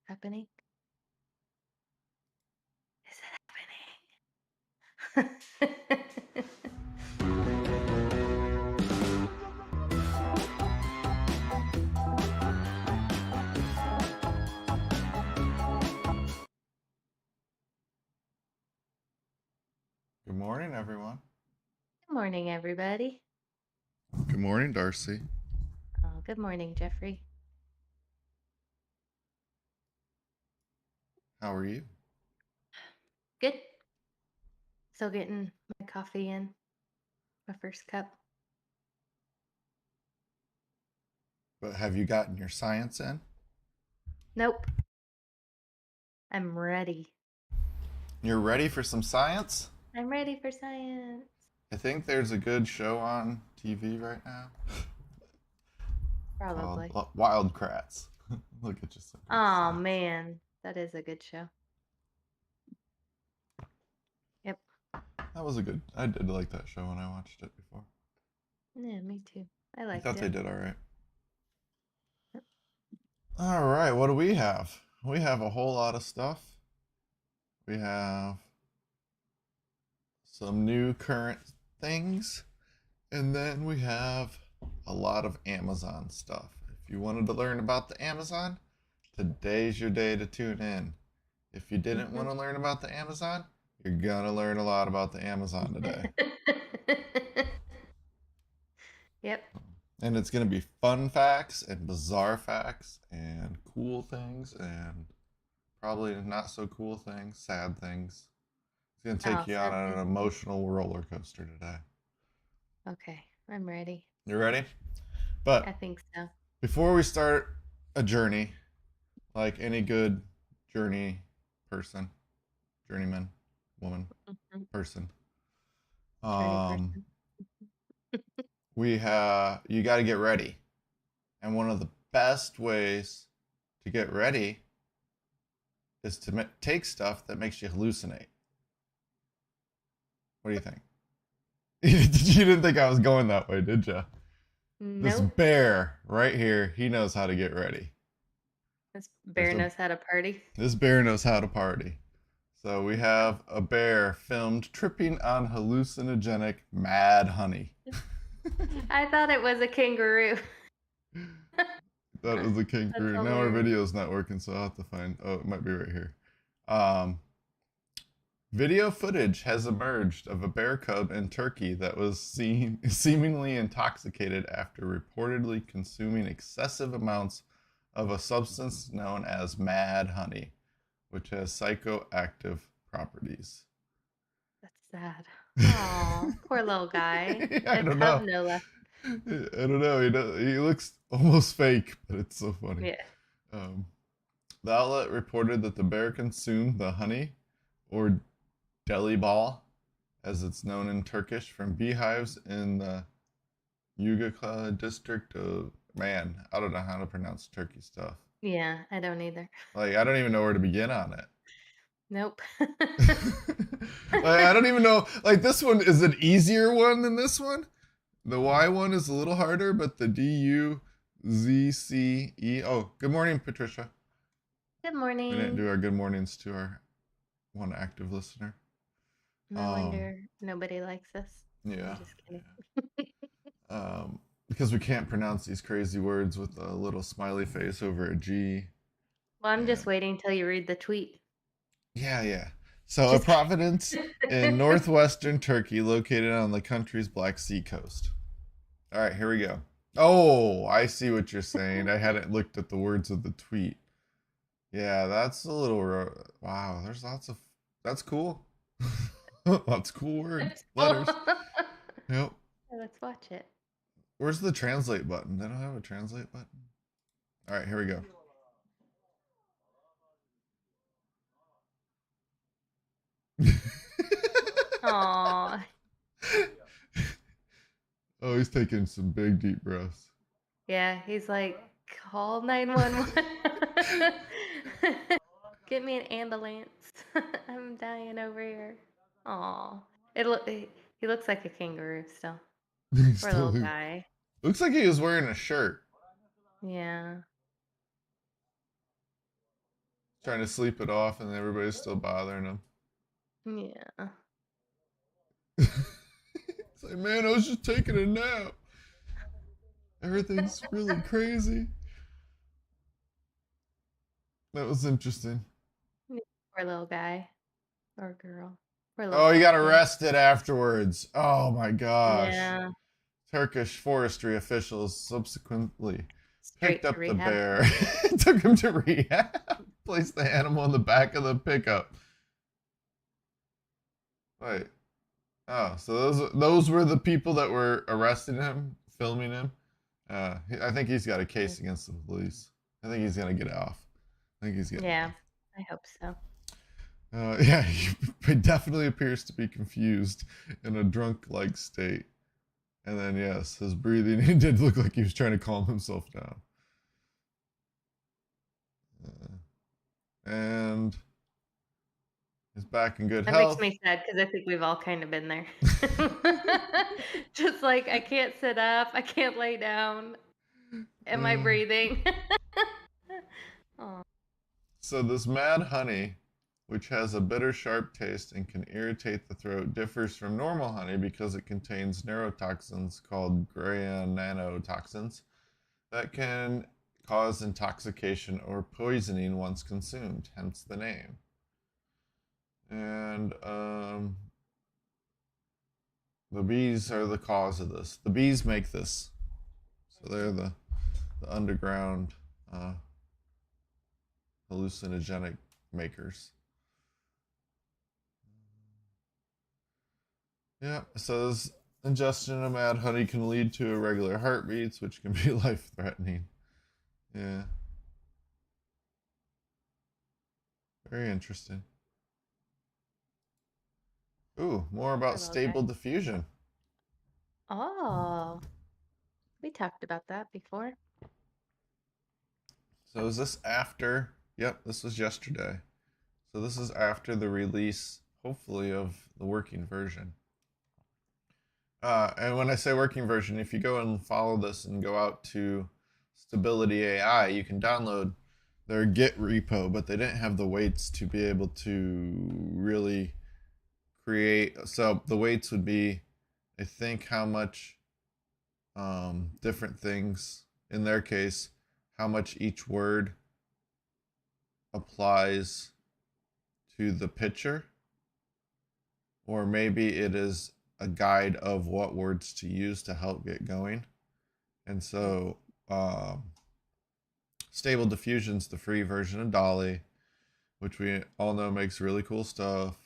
happening? Is it happening? Good morning, everyone. Good morning, everybody. Good morning, Darcy. Oh, good morning, Jeffrey. How are you? Good. Still getting my coffee in, my first cup. But have you gotten your science in? Nope. I'm ready. You're ready for some science? I'm ready for science. I think there's a good show on TV right now called Probably. Wildcrats. Look at you. Oh, man. That is a good show. Yep. That was a good. I did like that show when I watched it before. Yeah, me too. I I liked thought they it. did all right. Yep. All right, what do we have? We have a whole lot of stuff. We have some new current things, and then we have a lot of Amazon stuff. If you wanted to learn about the Amazon, today's your day to tune in. If you didn't want to learn about the Amazon, you're gonna learn a lot about the Amazon today. Yep. And it's gonna be fun facts and bizarre facts and cool things and probably not so cool things, sad things. It's gonna Oh, take you on sad an thing. emotional roller coaster today. Okay, I'm ready. You ready? I But think so. before we start a journey, like any good journey person, journeyman, woman, Mhm. person, Journey um, person. you got to get ready. And one of the best ways to get ready is to take stuff that makes you hallucinate. What do you think? You didn't think I was going that way, did you? This Nope. bear right here, he knows how to get ready. This There's bear a knows how to party. This bear knows how to party. So we have a bear filmed tripping on hallucinogenic mad honey. I thought it was a kangaroo. That was a That's kangaroo. Now our hilarious. video's not working, so I'll have to find. Oh, it might be right here. Um, Video footage has emerged of a bear cub in Turkey that was seen seemingly intoxicated after reportedly consuming excessive amounts of a substance known as mad honey, which has psychoactive properties. That's sad. Oh, poor little guy. I A don't cub, know. no less. I don't know. He looks almost fake, but it's so funny. Yeah. Um, the outlet reported that the bear consumed the honey, or deli ball, as it's known in Turkish, from beehives in the Yugakla district of. Man, I don't know how to pronounce Turkey stuff. Yeah, I don't either. Like, I don't even know where to begin on it. Nope. Like, I don't even know. Like, this one is an easier one than this one. The Y one is a little harder, but the DUZCE. Oh, good morning, Patricia. Good We didn't morning. do our good mornings to our one active listener. No Um, wonder nobody likes us. I'm yeah, just kidding. because we can't pronounce these crazy words with a little smiley face over a G. Well, I'm just And waiting till you read the tweet. yeah. So, a Just province in kidding. northwestern Turkey, located on the country's Black Sea coast. All right, here we go. Oh, I see what you're saying. I hadn't looked at the words of the tweet. Yeah, that's a little. Wow, there's lots of. That's cool. Lots of cool words, That's cool. letters. Yep. Let's watch it. Where's the translate button? They don't have a translate button. All right, here we go. Aw. Oh, he's taking some big deep breaths. Yeah, he's like, call 911. Get me an ambulance. I'm dying over here. Aw. He looks like a kangaroo still. He Poor still little guy. looks like he was wearing a shirt. Yeah. trying to sleep it off, and everybody's still bothering him. Yeah. It's like, man, I was just taking a nap. Everything's really crazy. That was interesting. Poor little guy or girl. Poor little Oh, he got pumpkin. arrested afterwards. Oh my gosh. Yeah. Turkish forestry officials subsequently picked Straight to up the rehab. bear, took him to rehab, placed the animal in the back of the pickup. Wait. Oh, so those were the people that were arresting him, filming him. I think he's got a case against the police. I think he's gonna get off. I think he's getting Yeah, off. I hope so. Yeah, he definitely appears to be confused in a drunk-like state. And then, yes, his breathing, he did look like he was trying to calm himself down. And he's back in good That makes health. me sad because I think we've all kind of been there. Just like, I can't sit up, I can't lay down. Am I Uh, breathing? Aw. so this mad honey, which has a bitter, sharp taste and can irritate the throat, differs from normal honey because it contains neurotoxins called Craiyon nanotoxins that can cause intoxication or poisoning once consumed, hence the name. And the bees are the cause of this. The bees make this. So they're the underground hallucinogenic makers. Yeah, it says ingestion of mad honey can lead to irregular heartbeats, which can be life threatening. Yeah. Very interesting. Ooh, more Poor about little guy. stable diffusion. Oh, we talked about that before. So is this after? Yep, this was yesterday. So this is after the release, hopefully, of the working version. And when I say working version, if you go and follow this and go out to Stability AI, you can download their Git repo, but they didn't have the weights to be able to really create. So the weights would be, I think, how much different things, in their case, how much each word applies to the picture, or maybe it is a guide of what words to use to help get going. And so, Stable Diffusion's the free version of Dolly, which we all know makes really cool stuff.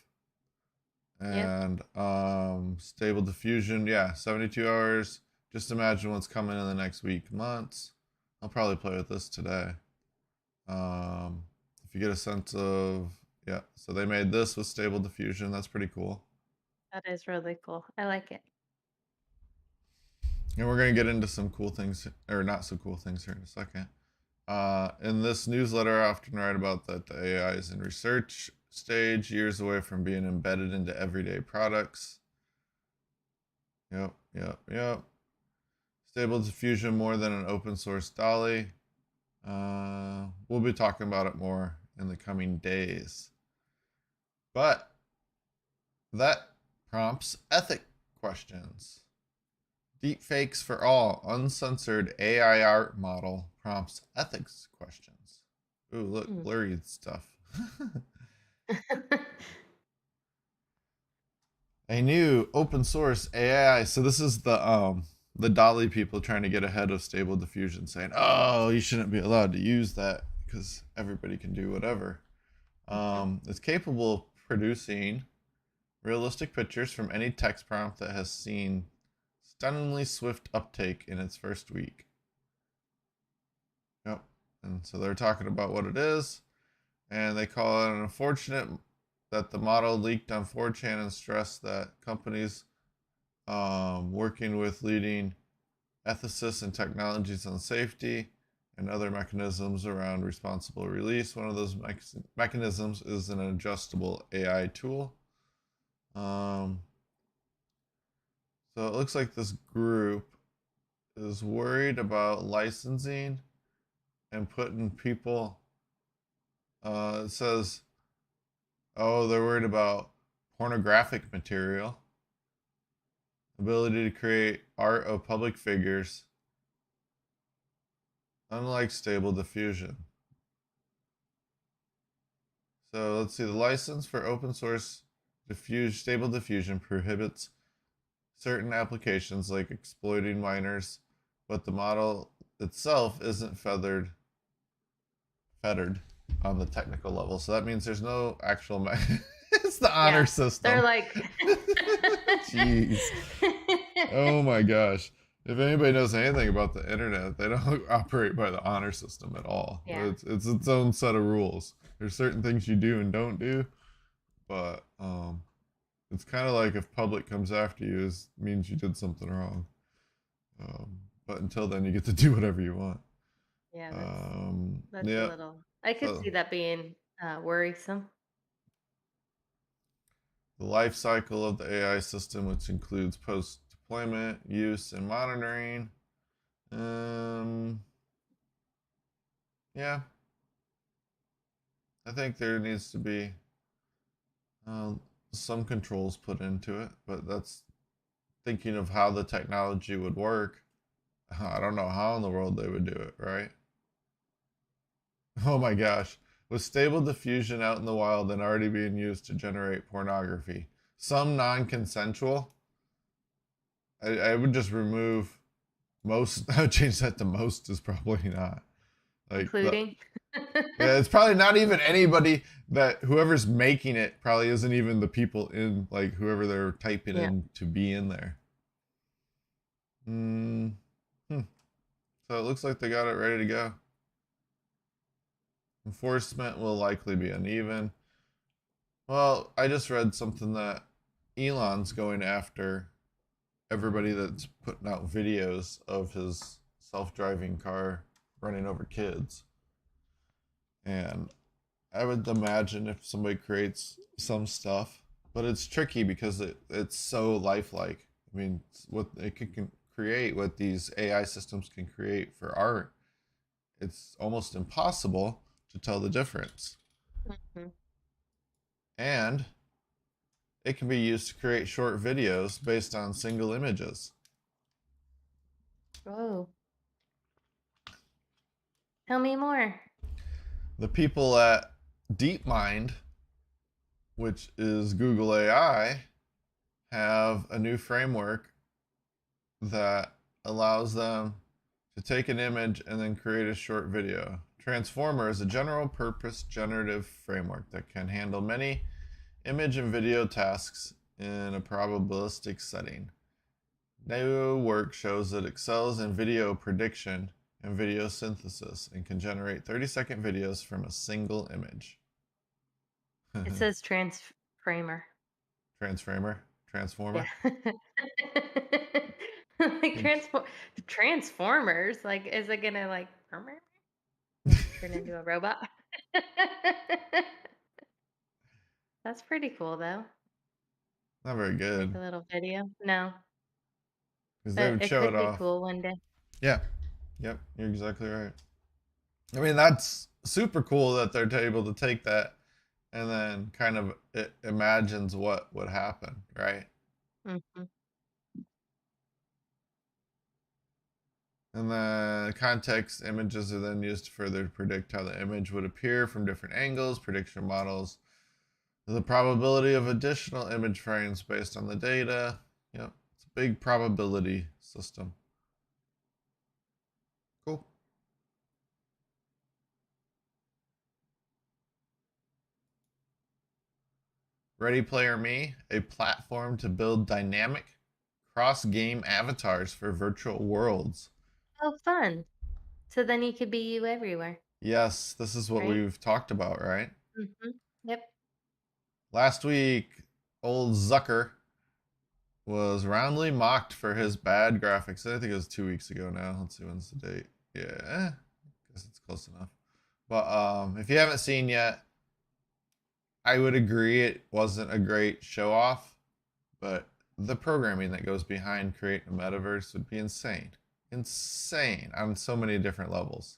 Yep. And Stable Diffusion, yeah, 72 hours. Just imagine what's coming in the next week, months. I'll probably play with this today. If you get a sense of, yeah, so they made this with Stable Diffusion. That's pretty cool. That is really cool. I like it. And we're going to get into some cool things, or not so cool things here in a second. In this newsletter, I often write about that the AI is in research stage, years away from being embedded into everyday products. Yep. Stable Diffusion more than an open source Dolly. We'll be talking about it more in the coming days. But that prompts ethic questions. Deepfakes for all, uncensored AI art model prompts ethics questions. Ooh, look, Mm. blurry stuff. A new open source AI. So this is the Dolly people trying to get ahead of Stable Diffusion, saying, "Oh, you shouldn't be allowed to use that because everybody can do whatever." It's capable of producing realistic pictures from any text prompt that has seen stunningly swift uptake in its first week. Yep. And so they're talking about what it is, and they call it unfortunate that the model leaked on 4chan and stress that companies working with leading ethicists and technologies on safety and other mechanisms around responsible release. One of those mechanisms is an adjustable AI tool. So it looks like this group is worried about licensing and putting people It says, oh, they're worried about pornographic material, ability to create art of public figures, unlike stable diffusion. So let's see. The license for open source stable diffusion prohibits certain applications like exploiting minors, but the model itself isn't fettered on the technical level. So that means there's no actual. It's the honor Yeah, they're system. like, Jeez. Oh my gosh. If anybody knows anything about the internet, they don't operate by the honor system at all. yeah, It's its own set of rules. There's certain things you do and don't do, but it's kind of like if public comes after you, it means you did something wrong. But until then, you get to do whatever you want. yeah. That's a Yeah. little. I could So see that being worrisome. the life cycle of the AI system, which includes post deployment, use, and monitoring. Um, yeah, I think there needs to be uh, some controls put into it, but that's thinking of how the technology would work. I don't know how in the world they would do it, right? Oh my gosh. With stable diffusion out in the wild and already being used to generate pornography, some non consensual, I would just remove most. I would change that to most is probably not. Like, Including. yeah, it's probably not even anybody that whoever's making it probably isn't even the people in, like, whoever they're typing Yeah. in to be in there. Mm, hmm. So it looks like they got it ready to go. Enforcement will likely be uneven. Well, I just read something that Elon's going after everybody that's putting out videos of his self-driving car running over kids. And I would imagine if somebody creates some stuff, but it's tricky because it's so lifelike. I mean, what it can create, what these AI systems can create for art, it's almost impossible to tell the difference. Mhm. And it can be used to create short videos based on single images. Oh, tell me more. The people at DeepMind, which is Google AI, have a new framework that allows them to take an image and then create a short video. Transformer is a general purpose generative framework that can handle many image and video tasks in a probabilistic setting. New work shows it excels in video prediction and video synthesis and can generate 30-second videos from a single image. It says transframer. Transformer. Yeah. Like Transformers. Like, is it gonna like turn into a robot? That's pretty cool though. Not very Make good a little video. No, because they but would it show it could be off. cool one day. Yeah. Yep. You're exactly right. I mean, that's super cool that they're able to take that and then kind of it imagines what would happen, right? Hmm. And the context images are then used to further predict how the image would appear from different angles. Prediction models the probability of additional image frames based on the data. Yep, it's a big probability system. Cool. Ready Player Me, a platform to build dynamic cross game avatars for virtual worlds. Oh, fun. So then you could be you everywhere, Yes, this is what right? we've talked about, right? Yep. Last week, old Zucker was roundly mocked for his bad graphics. I think it was 2 weeks ago now. Let's see, when's the date? Yeah, I guess it's close enough. But if you haven't seen yet, I would agree it wasn't a great show off, but the programming that goes behind creating a metaverse would be insane. Insane on so many different levels.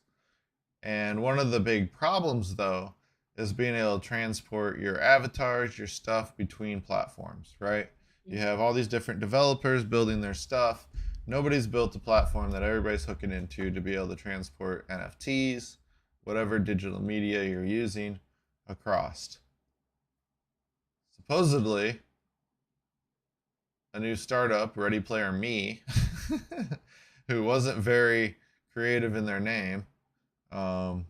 And one of the big problems, though, is being able to transport your avatars, your stuff between platforms, right? You have all these different developers building their stuff. Nobody's built a platform that everybody's hooking into to be able to transport NFTs, whatever digital media you're using, across. Supposedly, a new startup, Ready Player Me, who wasn't very creative in their name, um,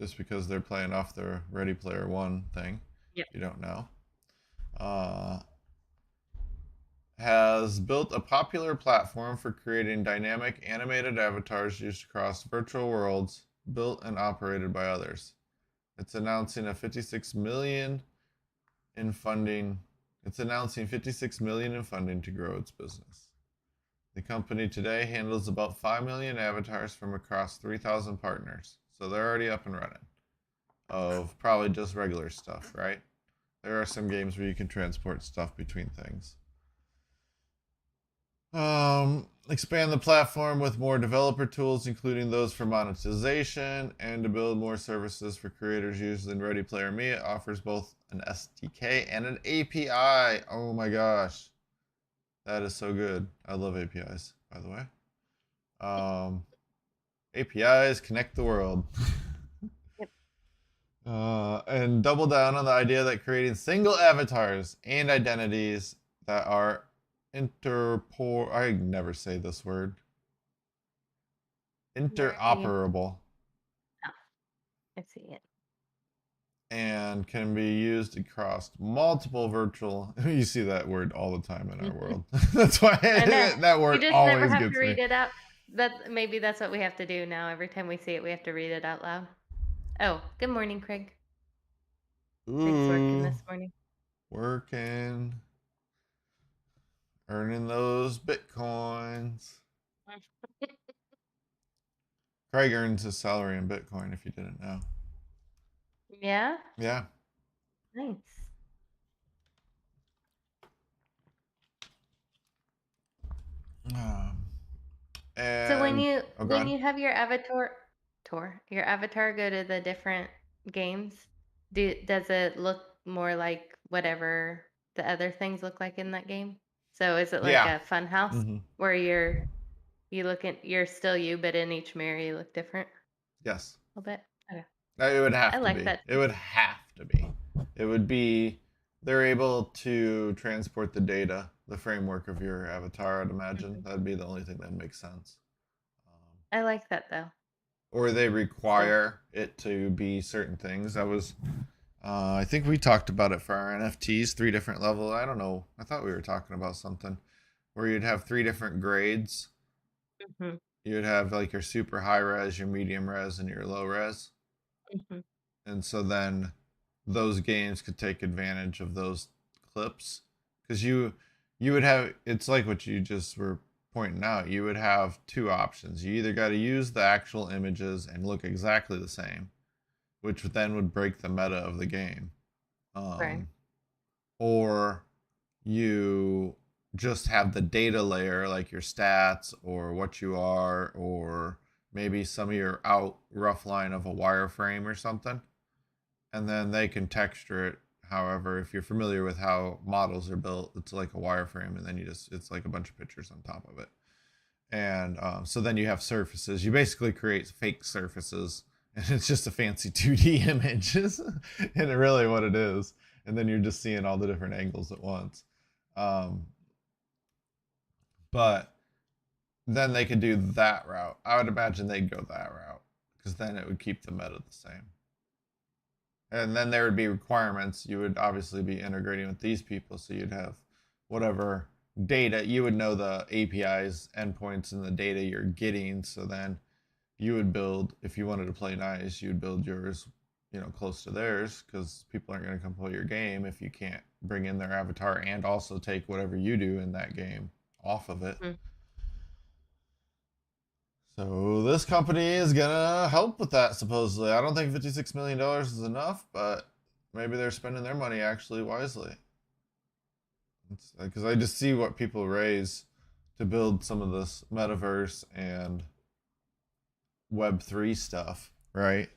just because they're playing off their Ready Player One thing. Yep. You don't know. Uh, has built a popular platform for creating dynamic animated avatars used across virtual worlds built and operated by others. It's announcing a 56 million in funding. It's announcing 56 million in funding to grow its business. The company today handles about 5 million avatars from across 3,000 partners. So they're already up and running. Of probably just regular stuff, right? There are some games where you can transport stuff between things. Expand the platform with more developer tools, including those for monetization, and to build more services for creators using Ready Player Me. It offers both an SDK and an API. Oh my gosh, that is so good. I love APIs, by the way. APIs connect the world. Yep. And double down on the idea that creating single avatars and identities that are I never say this word. Right. Interoperable Oh, I see it. and can be used across multiple virtual. You see that word all the time in our world. That's why I know. that We word just never always have to gets me. read it out. Maybe that's what we have to do now. Every time we see it, we have to read it out loud. Oh, good morning, Craig. Craig's working Ooh, this morning. working, earning those bitcoins. Craig earns his salary in Bitcoin, if you didn't know. Yeah, Yeah. nice. Um, So when and you oh, go when ahead. you have your your avatar go to the different games, does it look more like whatever the other things look like in that game? So is it like Yeah. a fun house Mm-hmm. where you're still you, but in each mirror you look different Yes. a little bit? Okay. It would I have to like be. that It too. would have to be. It would be. They're able to transport the data, the framework of your avatar. I'd imagine Mhm. that'd be the only thing that makes sense. I like that though. Or they So, require it to be certain things. That was. I think we talked about it for our NFTs, three different levels. I don't know. I thought we were talking about something where you'd have three different grades. mhm, You'd have like your super high res, your medium res, and your low res. mhm, And so then those games could take advantage of those clips because you would have, it's like what you just were pointing out, you would have two options. You either got to use the actual images and look exactly the same, which then would break the meta of the game, right. um, or you just have the data layer like your stats or what you are, or maybe some of your out rough line of a wireframe or something, and then they can texture it. However, if you're familiar with how models are built, it's like a wireframe, and then it's like a bunch of pictures on top of it. And so then you have surfaces. You basically create fake surfaces, and it's just a fancy 2D image, and really what it is. And then you're just seeing all the different angles at once. Um, but then they could do that route. I would imagine they'd go that route because then it would keep the meta the same. And then there would be requirements. You would obviously be integrating with these people, so you'd have whatever data. You would know the APIs, endpoints, and the data you're getting. So then you would build, if you wanted to play nice, you would build yours, close to theirs, because people aren't going to come play your game if you can't bring in their avatar and also take whatever you do in that game off of it. Mm. So this company is gonna help with that supposedly. I don't think $56 million is enough, but maybe they're spending their money actually wisely. Because I just see what people raise to build some of this metaverse and Web3 stuff, right?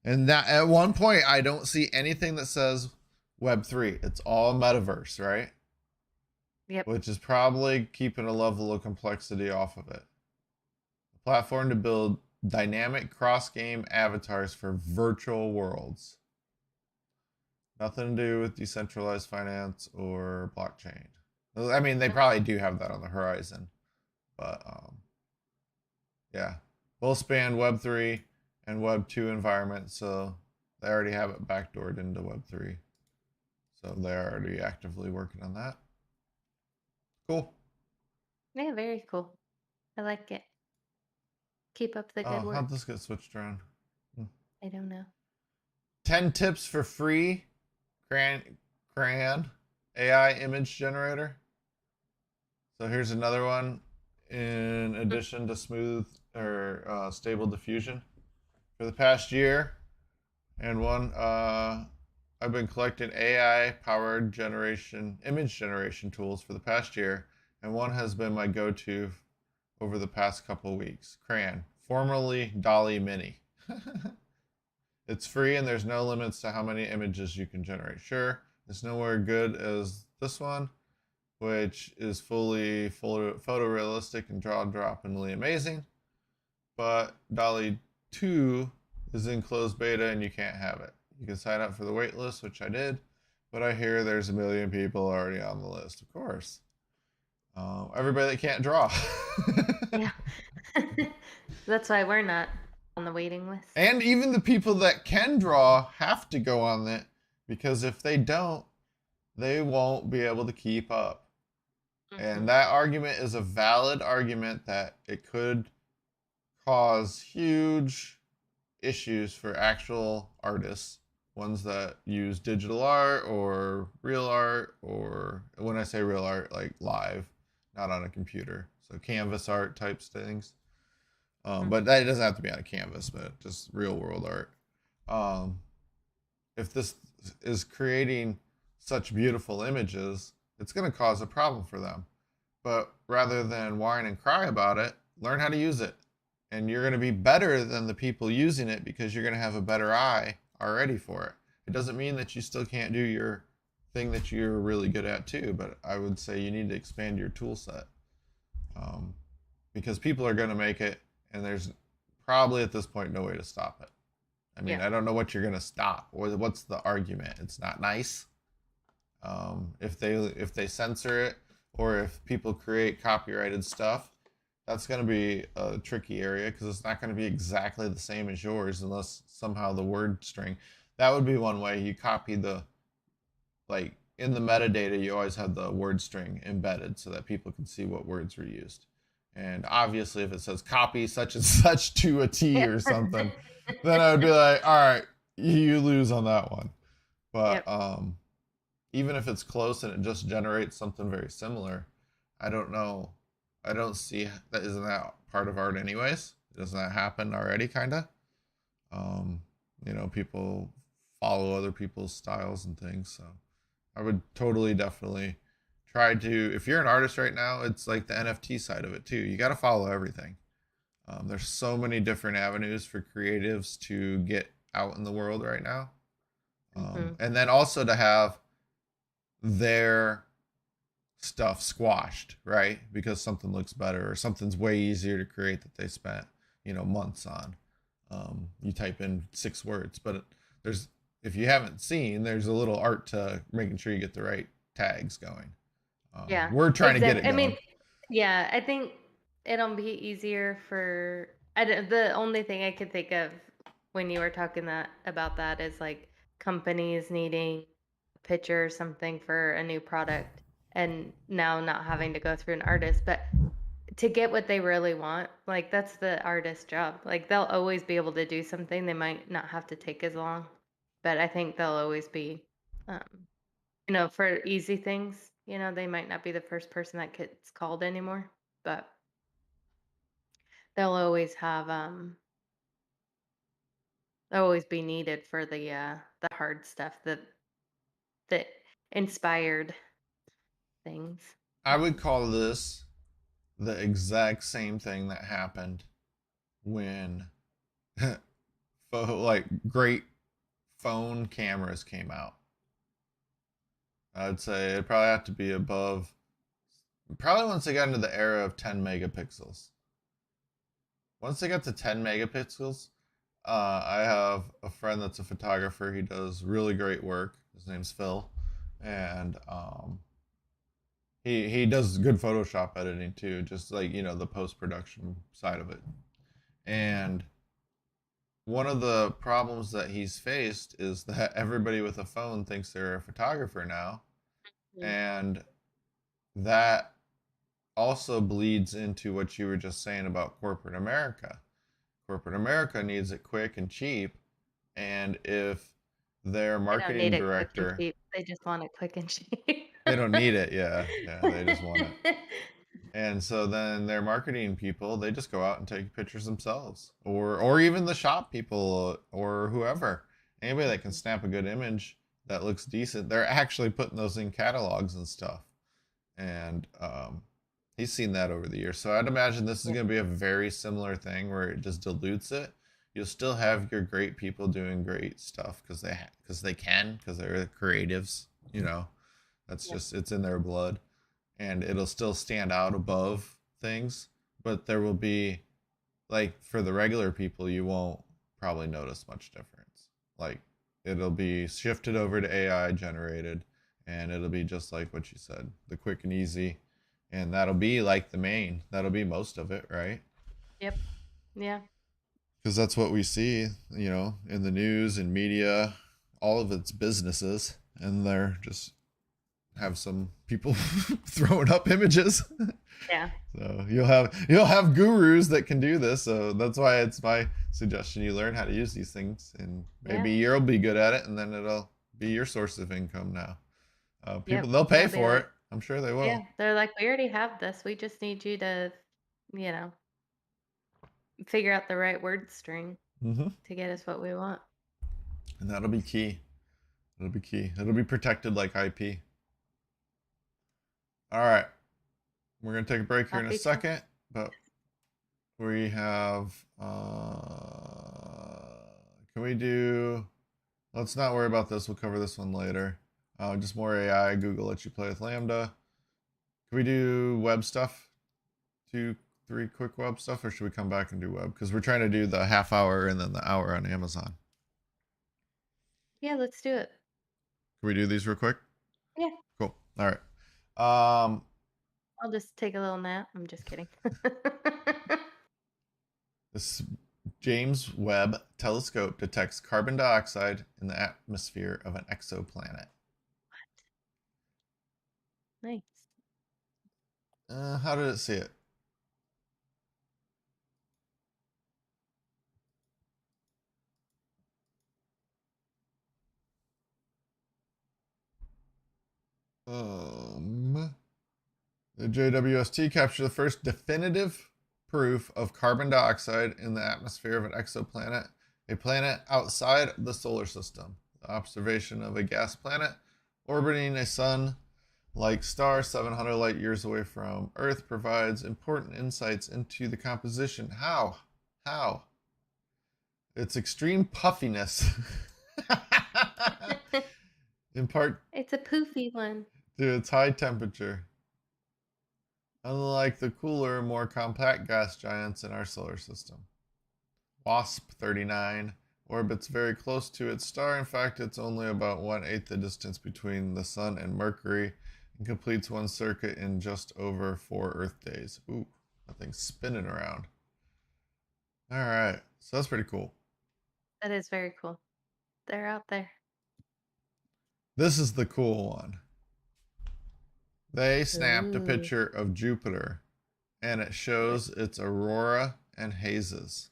And that at one point, I don't see anything that says Web3. It's all metaverse, right? Yep. Which is probably keeping a level of complexity off of it. A platform to build dynamic cross game avatars for virtual worlds. Nothing to do with decentralized finance or blockchain. I mean, they probably do have that on the horizon, but yeah, both span Web 3 and Web 2 environments, so they already have it backdoored into Web 3. So they're already actively working on that. Cool. Yeah, very cool. I like it. Keep up the good Oh, how'd work. this get switched around? Hmm. I don't know. 10 tips for free Craiyon AI image generator. So here's another one in addition to smooth or stable diffusion. For the past year, and one, I've been collecting AI powered image generation tools for the past year, and one has been my go to over the past couple weeks. Crayon, formerly Dolly Mini. It's free and there's no limits to how many images you can generate. Sure, it's nowhere good as this one, which is fully photorealistic and jaw-droppingly amazing. But Dolly 2 is in closed beta and you can't have it. You can sign up for the wait list, which I did, but I hear there's a million people already on the list, of course. Everybody that can't draw. Yeah. That's why we're not on the waiting list. And even the people that can draw have to go on it because if they don't, they won't be able to keep up. Hmm. And that argument is a valid argument that it could cause huge issues for actual artists, ones that use digital art or real art, or when I say real art, like live, not on a computer. So canvas art types things. But that doesn't have to be on a canvas, but just real world art. Um, if this is creating such beautiful images, it's going to cause a problem for them. But rather than whine and cry about it, learn how to use it. And you're going to be better than the people using it because you're going to have a better eye already for it. It doesn't mean that you still can't do your thing that you're really good at too, but I would say you need to expand your tool set um, because people are going to make it, and there's probably at this point no way to stop it. I mean, Yeah. I don't know what you're going to stop. What's the argument? It's not nice. If they censor it or if people create copyrighted stuff, that's going to be a tricky area because it's not going to be exactly the same as yours unless somehow the word string. That would be one way. You copy the like in the metadata, you always have the word string embedded so that people can see what words were used. And obviously, if it says copy such and such to a T Yep. or something, then I would be like, all right, you lose on that one. But Yep. even if it's close and it just generates something very similar, I don't know. I don't see that. Isn't that part of art anyways? Doesn't that happen already, kind of? Um, people follow other people's styles and things. So I would totally, definitely try to. If you're an artist right now, it's like the NFT side of it too. You got to follow everything. There's so many different avenues for creatives to get out in the world right now. Hmm. And then also to have their stuff squashed, right? Because something looks better or something's way easier to create that they spent, months on. You type in 6 words, but there's if you haven't seen, there's a little art to making sure you get the right tags going. Yeah. We're trying to get Exactly. it I going. mean, yeah, I think it'll be easier for the only thing I could think of when you were talking about that is like companies needing a picture or something for a new product and now not having to go through an artist. But to get what they really want, like that's the artist's job. Like they'll always be able to do something. They might not have to take as long, but I think they'll always be, um, for easy things, they might not be the first person that gets called anymore, but they'll always have, they'll always be needed for the hard stuff, the inspired things. I would call this the exact same thing that happened when like great phone cameras came out, I'd say it'd probably have to be above. Probably once they got into the era of 10 megapixels. Once they got to 10 megapixels, I have a friend that's a photographer. He does really great work. His name's Phil, and he does good Photoshop editing too, just like the post production side of it. And one of the problems that he's faced is that everybody with a phone thinks they're a photographer now, Mm. and that also bleeds into what you were just saying about corporate America. Corporate America needs it quick and cheap, and if their They don't need marketing it quick and director, cheap. They just want it quick and cheap. they don't need it, yeah, yeah, they just want it. And so then their marketing people, they just go out and take pictures themselves, or even the shop people or whoever, anybody that can Mhm. snap a good image that looks decent. They're actually putting those in catalogs and stuff, and he's seen that over the years. So I'd imagine this is Yeah. going to be a very similar thing where it just dilutes it. You'll still have your great people doing great stuff because they can because they're creatives. That's Yep. just it's in their blood, and it'll still stand out above things. But there will be like for the regular people, you won't probably notice much difference. Like it'll be shifted over to AI generated, and it'll be just like what you said, the quick and easy, and that'll be like the main. That'll be most of it, right? Yep. Yeah. Because that's what we see, in the news and media. All of it's businesses, and they're just have some people throwing up images. Yeah. So you'll have gurus that can do this. So that's why it's my suggestion you learn how to use these things, and Yeah. maybe you'll be good at it, and then it'll be your source of income now. People Yep. they'll pay They'll be for like, it. I'm sure they yeah. will. They're like, we already have this. We just need you to, you know, figure out the right word string Hmm. to get us what we want. And that'll be key. It'll be key. It'll be protected like IP. All right, we're gonna take a break here in a Copy paste. second, but we have. Can we do? Let's not worry about this. We'll cover this one later. Just more AI. Google lets you play with Lambda. Can we do web stuff? 2, 3 quick web stuff, or should we come back and do web? Because we're trying to do the half hour and then the hour on Amazon. Yeah, let's do it. Can we do these real quick? Yeah. Cool. All right. Um, I'll just take a little nap. I'm just kidding. this James Webb Telescope detects carbon dioxide in the atmosphere of an exoplanet. Nice. How did it see it? Um, The JWST captured the first definitive proof of carbon dioxide in the atmosphere of an exoplanet, a planet outside the solar system. The observation of a gas planet orbiting a sun like star 700 light years away from Earth provides important insights into the composition. How? How? Its extreme puffiness, in part It's a poofy one. due to its high temperature. Unlike the cooler, more compact gas giants in our solar system. WASP 39 orbits very close to its star. In fact, it's only about 1/8 the distance between the Sun and Mercury and completes one circuit in just over 4 Earth days. Ooh, that thing's spinning around. All right, so that's pretty cool. That is very cool. They're out there. This is the cool one. They snapped a Ooh. picture of Jupiter and it shows its aurora and hazes.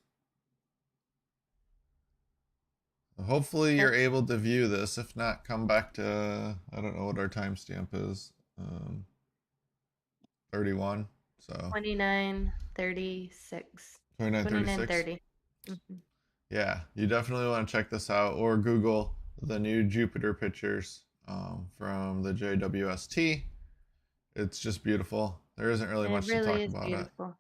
Hopefully you're That's able to view this. If not, come back to I don't know what our timestamp is. 31. So 29:36. 29:36. 29:30. Mhm. Yeah, you definitely want to check this out or Google the new Jupiter pictures from the JWST. It's just beautiful. There isn't really It much to really talk is about it. beautiful.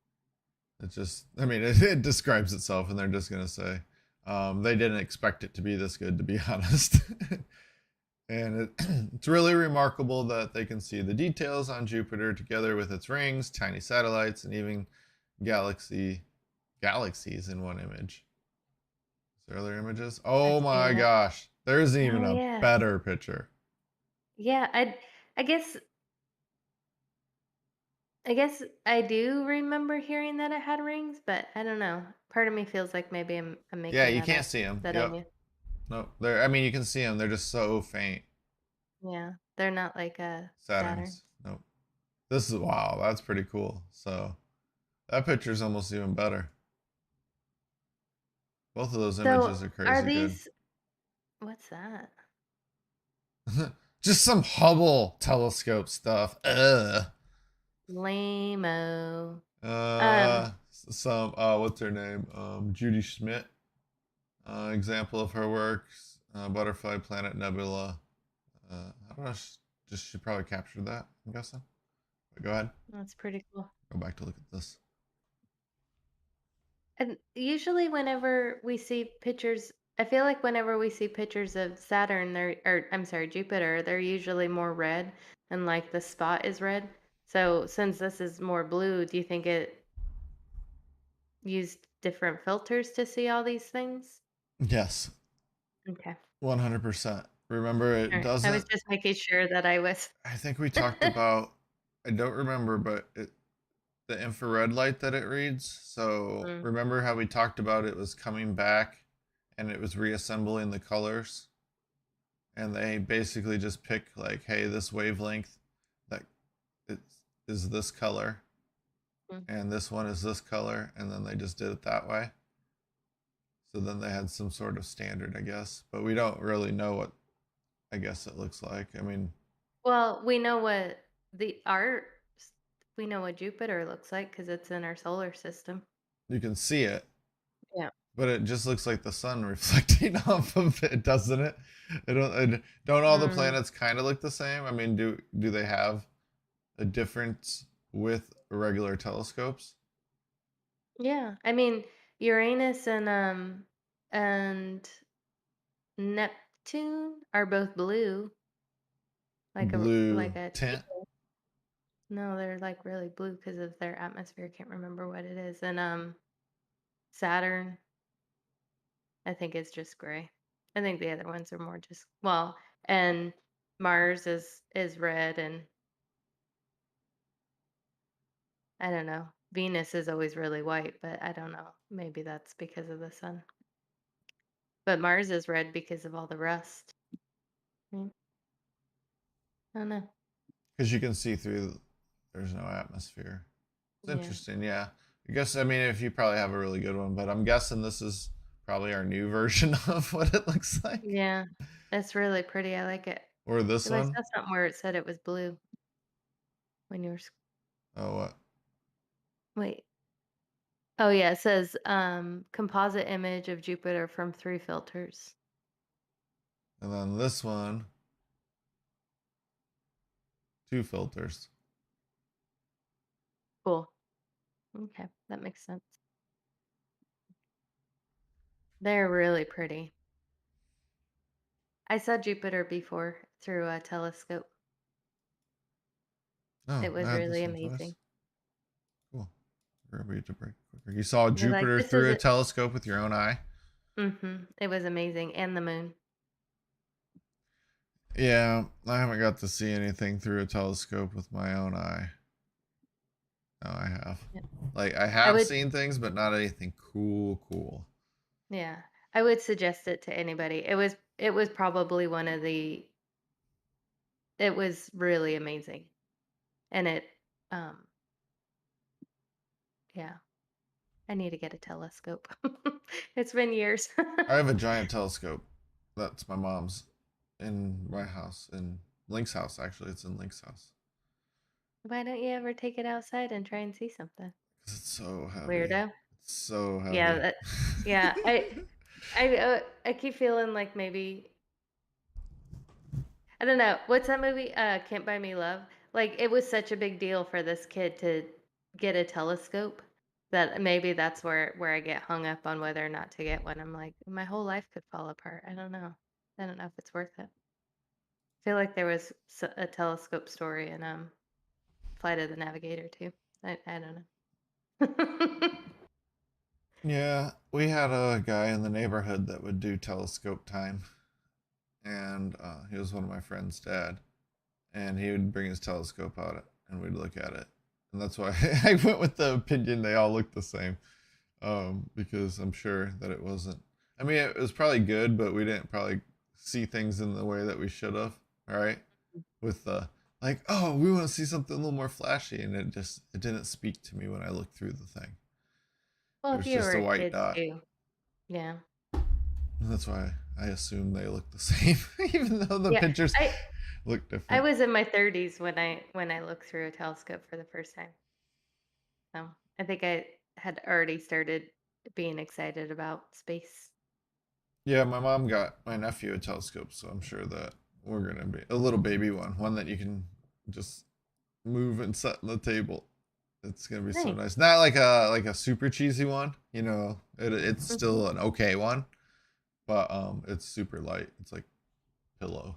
It's just, I mean, it describes itself, and they're just gonna say They didn't expect it to be this good, to be honest. And it's really remarkable that they can see the details on Jupiter together with its rings, tiny satellites, and even galaxies in one image. Is there other images? I've Oh my seen it. gosh. There's even Oh a yeah. better picture. Yeah, I guess I do remember hearing that it had rings, but I don't know. Part of me feels like maybe I'm Yeah, making you that can't up see them. that I Yep. knew. Nope. I mean, you can see them. They're just so faint. Yeah, they're not like a Saturn. Saturns. Nope. This is wow. That's pretty cool. So that picture's almost even better. Both of those So images are are crazy good. these? What's that? Just some Hubble telescope stuff. Ugh. Lame-o. Um, Some what's her name? Judy Schmidt. Example of her works. Butterfly Planet Nebula. I don't know. Just she probably captured that. I'm guessing. But go ahead. that's pretty cool. Go back to look at this. And usually whenever we see pictures, I feel like whenever we see pictures of Saturn, or I'm sorry, Jupiter, they're usually more red and like the spot is red. So since this is more blue, do you think it used different filters to see all these things? Yes, Okay. 100%. Remember, All it right. I was doesn't. just making sure that I was. I think we talked about. I don't remember, but the infrared light that it reads. So Mm, remember how we talked about it was coming back, and it was reassembling the colors, and they basically just pick like, hey, this wavelength that it is this color, mm. and this one is this color, and then they just did it that way. So then they had some sort of standard, I guess, but we don't really know what I guess it looks like. I mean, Well, we know what the art, we know what Jupiter looks like because it's in our solar system. you can see it, Yeah. but it just looks like the sun reflecting off of it, doesn't it? Don't all the Mm, planets kind of look the same? I mean, do they have a difference with regular telescopes? yeah. I mean, Uranus and Neptune are both blue, Blue like a tint, teal. No, they're like really blue because of their atmosphere. Can't remember what it is. And Saturn, I think it's just gray. I think the other ones are more just well, and Mars is red, and I don't know. Venus is always really white, but I don't know. Maybe that's because of the sun. But Mars is red because of all the rust. Mm, I don't know. because you can see through. There's no atmosphere. It's Yeah. interesting, yeah. I guess I mean if you probably have a really good one, but I'm guessing this is probably our new version of what it looks like, Yeah. It's really pretty. I like it. or this It was one. saw something where it said it was blue when you were Oh, what? wait. Oh yeah, it says composite image of Jupiter from 3 filters. And then this one, two filters. Cool. Okay, that makes sense. They're really pretty. I saw Jupiter before through a telescope. Oh, It was add this really one twice. amazing. Cool. Remember you to break quicker. You saw They're like, Jupiter this is through a it. telescope with your own eye. It was amazing. And the moon. Yeah, I haven't got to see anything through a telescope with my own eye. No, I have. Yeah. Like I I have would, seen things, but not anything cool. yeah, I would suggest it to anybody. It was probably it was really amazing. And um, yeah, I need to get a telescope. It's been years. I have a giant telescope. That's my mom's in my house, in Link's house. Actually, it's in Link's house Why don't you ever take it outside and try and see something? because it's so heavy. Weirdo. It's so Yeah, heavy. yeah. I keep feeling like maybe I don't know. What's that movie? Can't Buy Me Love. Like it was such a big deal for this kid to get a telescope. That maybe that's where I get hung up on whether or not to get one. I'm like, my whole life could fall apart. I don't know. I don't know if it's worth it. I feel like there was a telescope story in Flight of the Navigator too. I don't know. Yeah, we had a guy in the neighborhood that would do telescope time, and he was one of my friend's dad, and he would bring his telescope out and we'd look at it, and that's why I went with the opinion they all look the same, because I'm sure that it wasn't. I mean, it was probably good, but we didn't probably see things in the way that we should have. All right, with the like, oh, we want to see something a little more flashy, and it didn't speak to me when I looked through the thing. Well, It if was you just a were white kids dot. too. Yeah. That's why I assume they look the same, even though the Yeah. pictures I look I different. was in my 30s when I looked through a telescope for the first time. So, I think I had already started being excited about space. Yeah, my mom got my nephew a telescope, so I'm sure that we're gonna be a little baby one that you can just move and set on the table. It's gonna be so Nice. nice. Not like a super cheesy one, you know. It's Mhm. still an okay one, but it's super light. It's like pillow.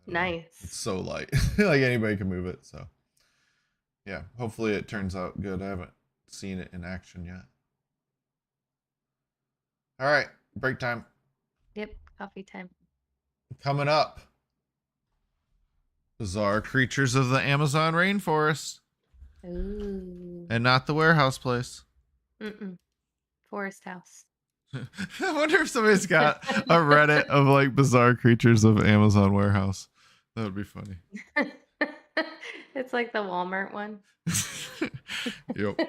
I don't know. It's Nice. so light, like anybody can move it. So yeah, hopefully it turns out good. I haven't seen it in action yet. All right, break time Yep, coffee time. coming up. Bizarre creatures of the Amazon rainforest, Ooh. and not the warehouse place. Mm-mm. Foresthouse. I wonder if somebody's got a Reddit of like bizarre creatures of Amazon warehouse. That would be funny. It's like the Walmart one. Yep.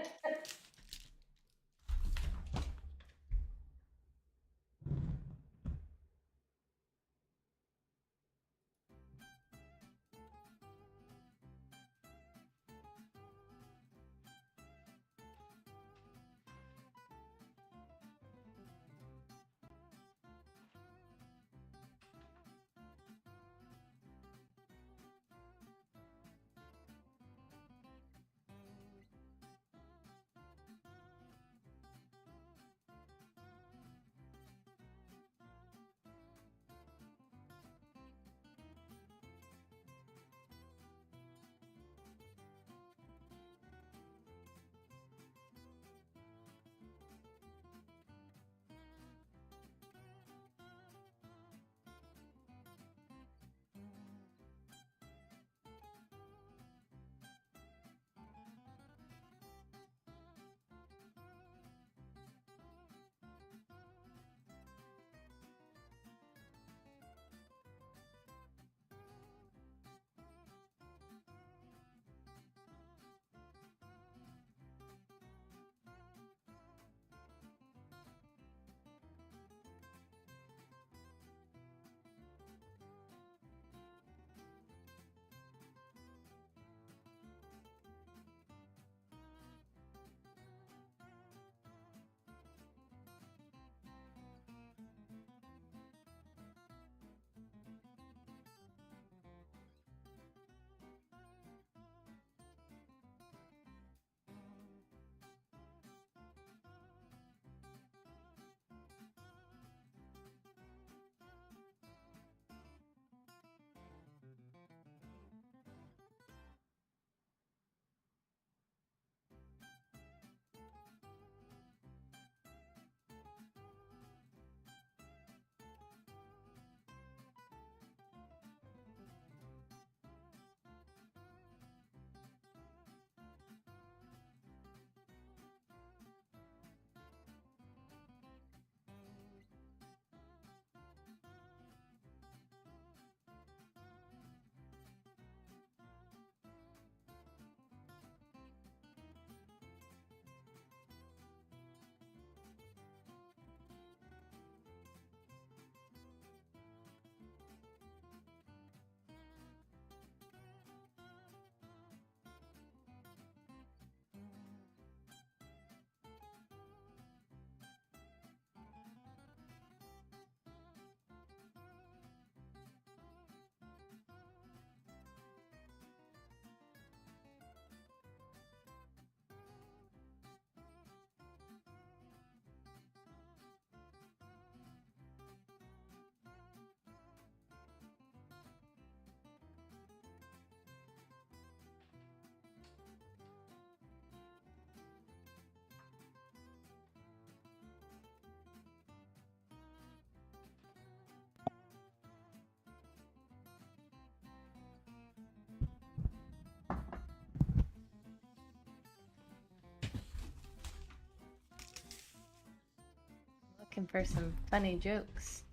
Looking for some funny jokes.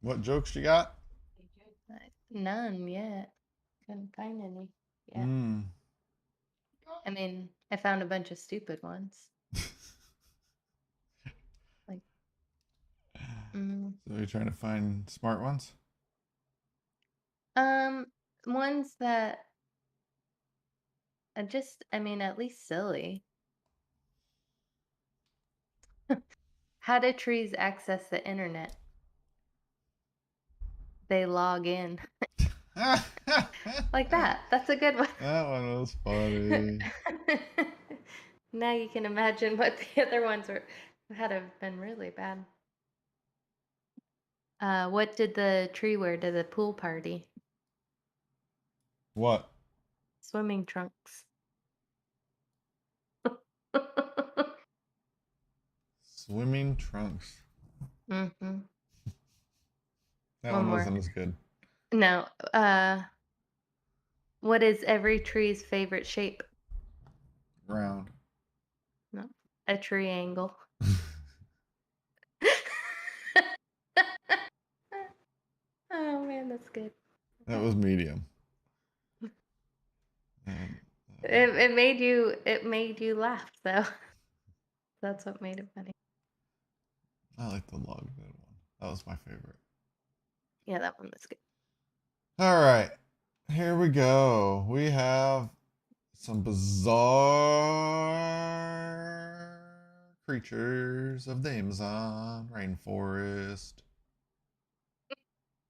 What jokes you got? None yet. Couldn't find any yet. Hmm. I mean, I found a bunch of stupid ones. Like, So you're trying to find smart ones? ones that are just, I mean, at least silly. How do trees access the internet? They log in. Like that. That's a good one. That one was funny. Now you can imagine what the other ones were had have been really bad. What did the tree wear to the pool party? What? Swimming trunks. Swimming trunks. Mm-hmm. That One one more. wasn't as good. No. What is every tree's favorite shape? Round. No. A triangle. Oh man, that's good. That was medium. And, It made you laugh though. That's what made it funny. I like the log one. That was my favorite. Yeah, that one was good. All right. Here we go. We have some bizarre creatures of the Amazon rainforest.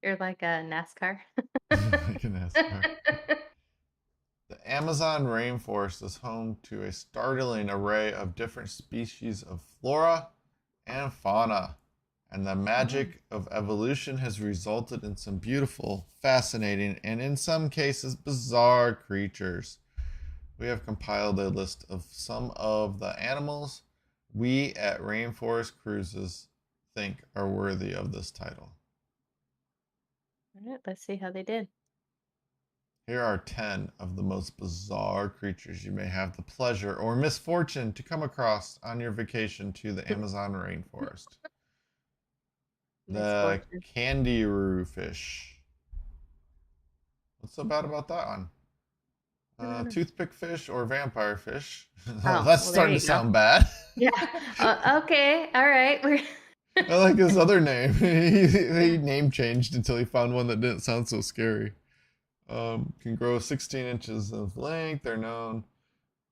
You're like a NASCAR. Like a NASCAR. The Amazon rainforest is home to a startling array of different species of flora and fauna, and the magic of evolution has resulted in some beautiful, fascinating, and in some cases bizarre creatures. We have compiled a list of some of the animals we at Rainforest Cruises think are worthy of this title. All right, let's see how they did. Here are 10 of the most bizarre creatures you may have the pleasure or misfortune to come across on your vacation to the Amazon rainforest. The Misfortune. kangaroo fish. What's so bad about that one? I don't know. Toothpick fish or vampire fish. Oh, That's well, there starting to you go. sound bad. Yeah. Okay. All right. I like his other name. He name changed until he found one that didn't sound so scary. Can grow 16 inches of length. They're known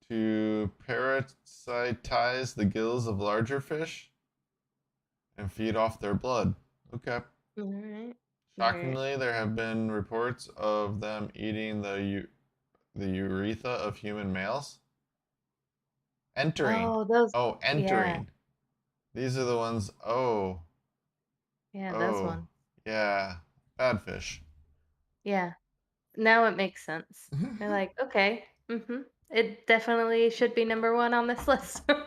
to parasitize the gills of larger fish and feed off their blood. Okay. All right. All right. Shockingly, there have been reports of them eating the urethra of human males. Entering. Oh, those. Oh, Yeah. entering. These are the ones. Oh, Yeah, those oh, ones. yeah. Bad fish. Yeah. Now it makes sense. They're like, okay. Mm-hmm. It definitely should be number one on this list. All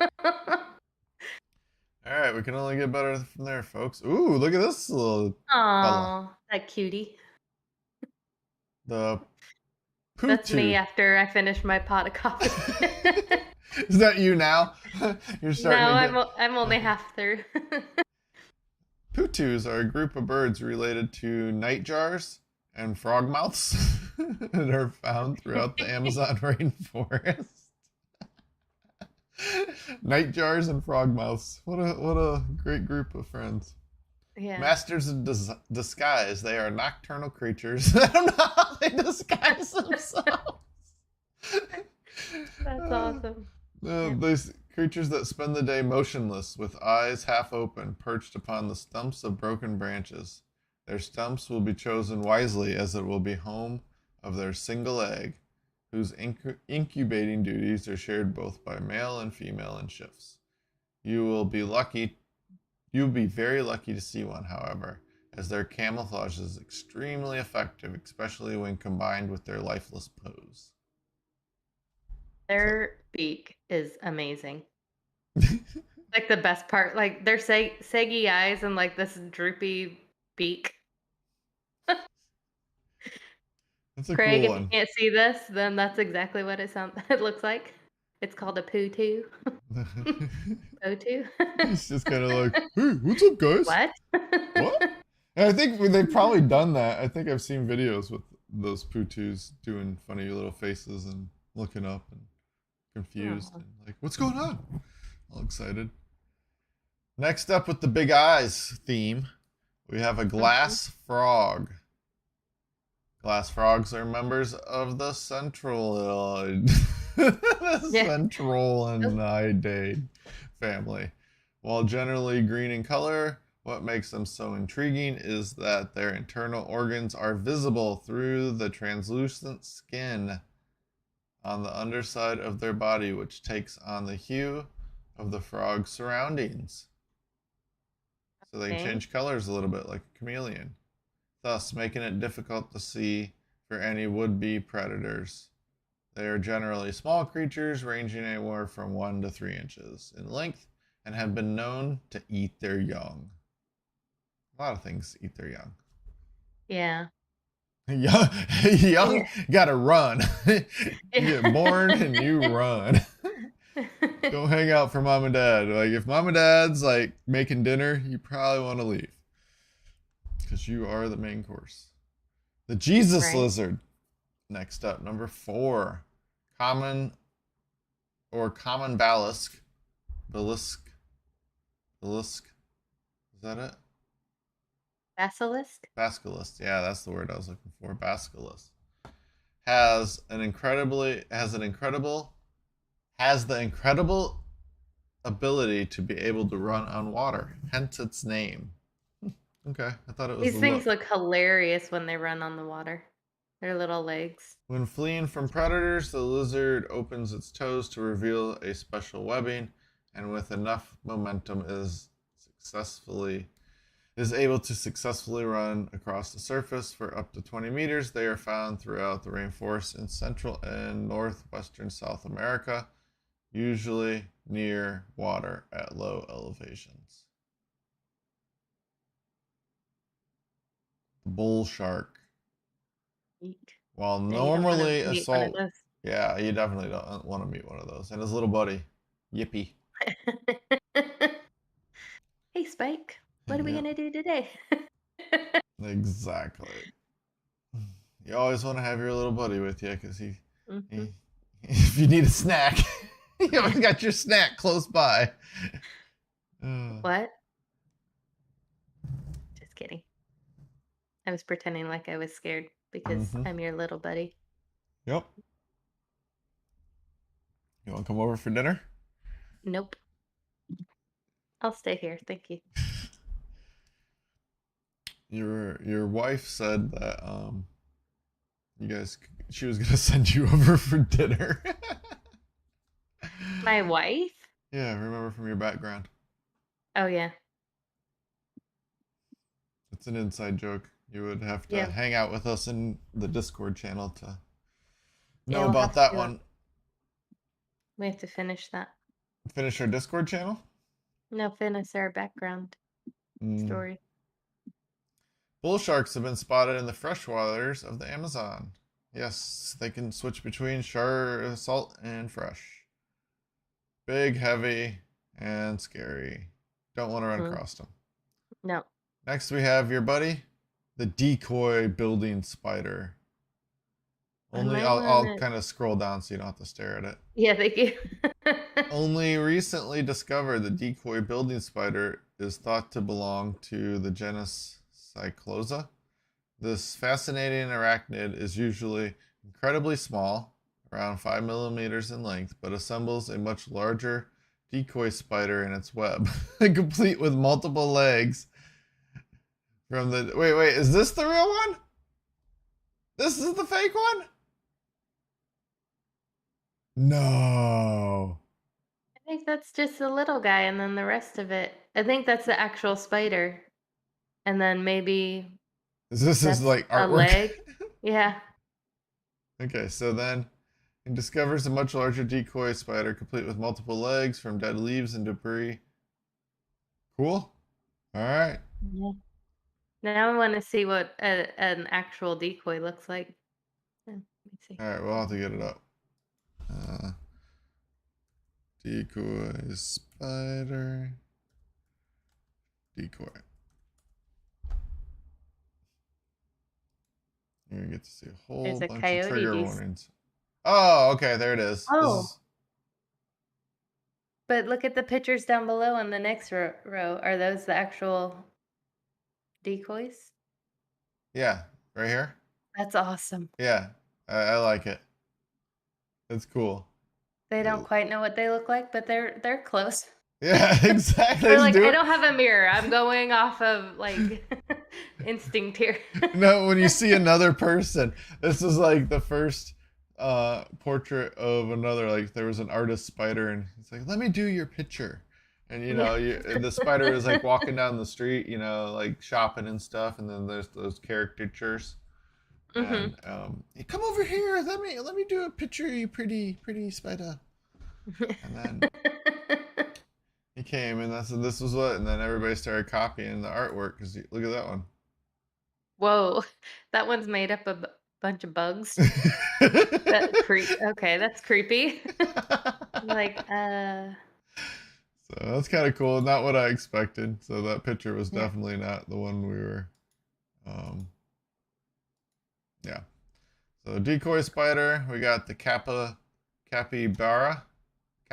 right, we can only get better from there, folks. Ooh, look at this little fella. Oh, that cutie. The That's me Putu. after I finish my pot of coffee. Is that you now? You're No, starting to get. I'm only Okay. half through. Putus are a group of birds related to nightjars and frogmouths that are found throughout the Amazon rainforest. Nightjars and frogmouths. What a great group of friends. Yeah. Masters of disguise. They are nocturnal creatures. I don't know how they disguise themselves. That's awesome. These creatures that spend the day motionless, with eyes half open, perched upon the stumps of broken branches. Their stumps will be chosen wisely, as it will be home of their single egg, whose incubating duties are shared both by male and female in shifts. You will be lucky. You will be very lucky to see one, however, as their camouflage is extremely effective, especially when combined with their lifeless pose. So, Their beak is amazing. Like the best part, like their saggy eyes and like this droopy beak. that's a Craig, cool if you one. can't see this, then that's exactly what it sounds it looks like. It's called a poo-too. Poo-too? He's just kind of like, hey, what's up, guys? What? What? And I think they've probably done that. I think I've seen videos with those Putus doing funny little faces and looking up and confused Oh, and like, what's going on? All excited. Next up with the big eyes theme, we have a mhm. glass frog. Glass frogs are members of the Yeah. Oh, Centralinidae family. While generally green in color, what makes them so intriguing is that their internal organs are visible through the translucent skin on the underside of their body, which takes on the hue of the frog's surroundings. So they okay. change colors a little bit like a chameleon, thus making it difficult to see for any would-be predators. They are generally small creatures ranging anywhere from 1 to 3 inches in length and have been known to eat their young. A lot of things eat their young. Yeah. Young, young Yeah. gotta run. You get born Yeah. and you run. Don't hang out for mom and dad. Like if mom and dad's like making dinner, you probably want to leave because you are the main course. The Jesus Right. lizard. Next up, number 4, common or common balisc. Balisc. Balisc. Is that it? Basilisk? Basculus. Yeah, that's the word I was looking for. Basculus has the incredible ability to be able to run on water. Hence its name. Okay, I thought it was These the things look. look hilarious when they run on the water. Their little legs. When fleeing from predators, the lizard opens its toes to reveal a special webbing, and with enough momentum is able to successfully run across the surface for up to 20 meters. They are found throughout the rainforest in Central and Northwestern South America, usually near water at low elevations. The bull shark. Eek. While Yeah, you don't want to normally meet one of assault, those. yeah, you definitely don't want to meet one of those. And his little buddy, Yippee. Hey, Spike. What are we Yep, gonna do today? exactly. You always want to have your little buddy with you because Hmm. he, if you need a snack, you always got your snack close by. Uh, What? Just kidding. I was pretending like I was scared because mm-hmm. I'm your little buddy. Yep. You want to come over for dinner? Nope. I'll stay here. Thank you. Your wife said that you guys she was gonna send you over for dinner. My wife? Yeah, remember from your background. Oh, yeah. It's an inside joke. You would have to Yeah. hang out with us in the Discord channel to Yeah, know about that one. we have to finish that. Finish our Discord channel? No, finish our background Mm. story. Bull sharks have been spotted in the freshwaters of the Amazon. Yes, they can switch between salt and fresh. Big, heavy, and scary. Don't want to run Mm, across them. no. Next, we have your buddy, the decoy building spider. I Only might I'll wanna. kind of scroll down so you don't have to stare at it. Yeah, thank you. Only recently discovered, the decoy building spider is thought to belong to the genus Cyclosa. This fascinating arachnid is usually incredibly small, around 5 millimeters in length, but assembles a much larger decoy spider in its web, complete with multiple legs. From the wait, is this the real one? This is the fake one? No. I think that's just the little guy, and then the rest of it. I think that's the actual spider, and then maybe This is that's like a artwork. leg. Yeah. Okay, so then he discovers a much larger decoy spider, complete with multiple legs from dead leaves and debris. Cool. All right. Yeah. Now I want to see what an actual decoy looks like. Let me see. All right. We'll have to get it up. Uh, Decoy spider. Decoy. You're gonna get to see a whole There's a bunch of coyote. trigger warnings. Oh, okay, there it is. This Oh, is but look at the pictures down below on the next row. Are those the actual decoys? yeah, right here. That's awesome. Yeah, I like it. It's cool. They don't quite know what they look like, but they're close. Yeah, exactly. Or Just like, do I it. don't have a mirror. I'm going off of like instinct here. No, when you see another person, this is like the first portrait of another. Like there was an artist spider, and it's like, "Let me do your picture." And Yeah. the spider is like walking down the street, like shopping and stuff. And then there's those caricatures, Mhm. and "Hey, come over here. Let me do a picture, you pretty spider." And then he came, and this was what, and then everybody started copying the artwork because look at that one. Whoa, that one's made up of a bunch of bugs. That okay, that's creepy. Like, So that's kind of cool. Not what I expected. So that picture was yeah, definitely not the one we were. Um, yeah. So decoy spider. We got the capybara, capybara,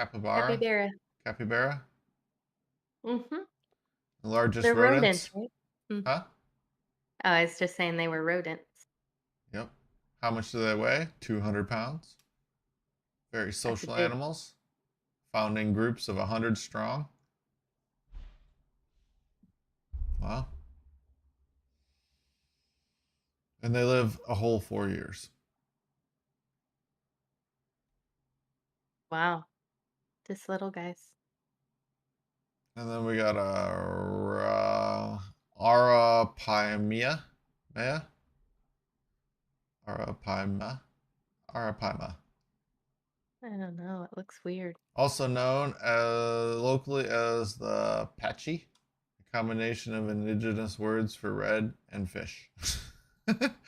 capybara. capybara, Mhm. the largest They're rodents, rodents. right? Mm. Huh? Oh, I was just saying they were rodents. Yep. How much do they weigh? 200 pounds. Very That's a social big. animals. Found in groups of 100 strong. Wow. And they live a whole 4 years. Wow, just little guys. And then we got Arapaimia. Maya? Arapaima. Arapaima. I don't know. It looks weird. Also known locally as the Patchy, a combination of indigenous words for red and fish.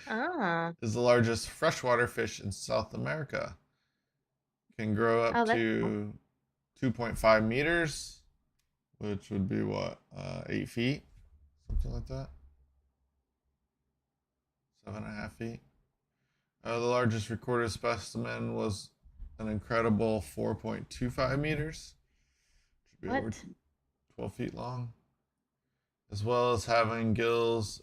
Ah, Is the largest freshwater fish in South America. Can grow up oh, that's cool. to 2.5 meters, which would be what, 8 feet? Something like that. 7.5 feet. The largest recorded specimen was an incredible 4.25 meters, which would be over What? 12 feet long. As well as having gills,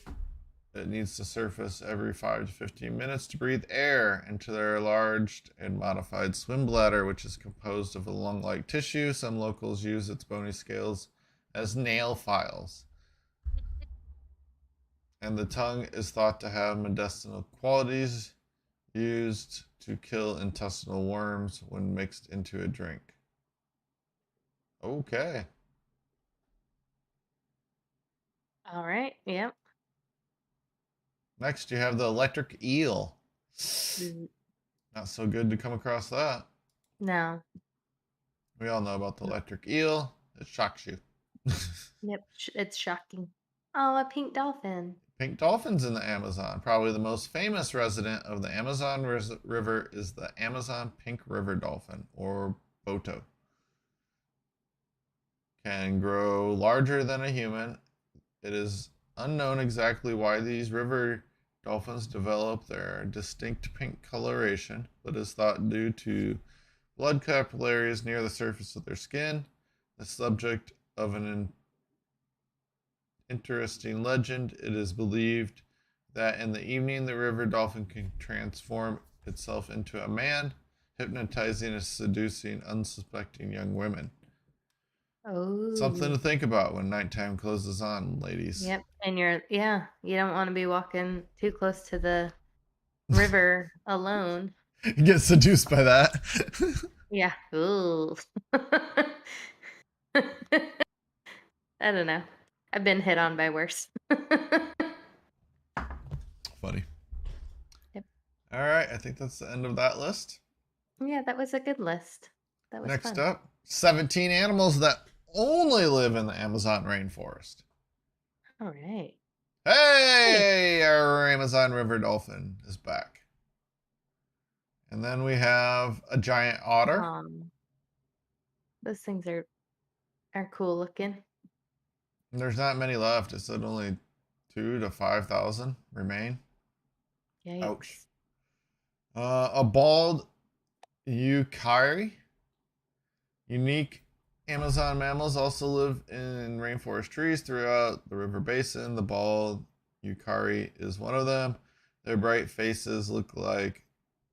it needs to surface every 5 to 15 minutes to breathe air into their enlarged and modified swim bladder, which is composed of a lung like tissue. Some locals use its bony scales as nail files. And the tongue is thought to have medicinal qualities used to kill intestinal worms when mixed into a drink. Okay. All right. Yep. Next, you have the electric eel. Mm, Not so good to come across that. no. We all know about the No. electric eel. It shocks you. Yep. It's shocking. Oh, a pink dolphin. Pink dolphins in the Amazon. Probably the most famous resident of the Amazon River is the Amazon pink river dolphin, or boto. Can grow larger than a human. It is unknown exactly why these river dolphins develop their distinct pink coloration, but is thought due to blood capillaries near the surface of their skin. The subject of an interesting legend, it is believed that in the evening the river dolphin can transform itself into a man, hypnotizing and seducing unsuspecting young women. Something Oh. to think about when nighttime closes on, ladies. Yep. And yeah, you don't want to be walking too close to the river alone. Get seduced by that. Yeah. Ooh. I don't know. I've been hit on by worse. Funny. Yep. All right, I think that's the end of that list. Yeah, that was a good list. That was Next fun. up, 17 animals that only live in the Amazon rainforest. All right. Hey. Hey, our Amazon river dolphin is back. And then we have a giant otter. Um, Those things are cool looking. There's not many left. It said only 2 to 5,000 remain. Ouch. Yikes. A bald Yukari. Unique Amazon mammals also live in rainforest trees throughout the river basin. The bald Yukari is one of them. Their bright faces look like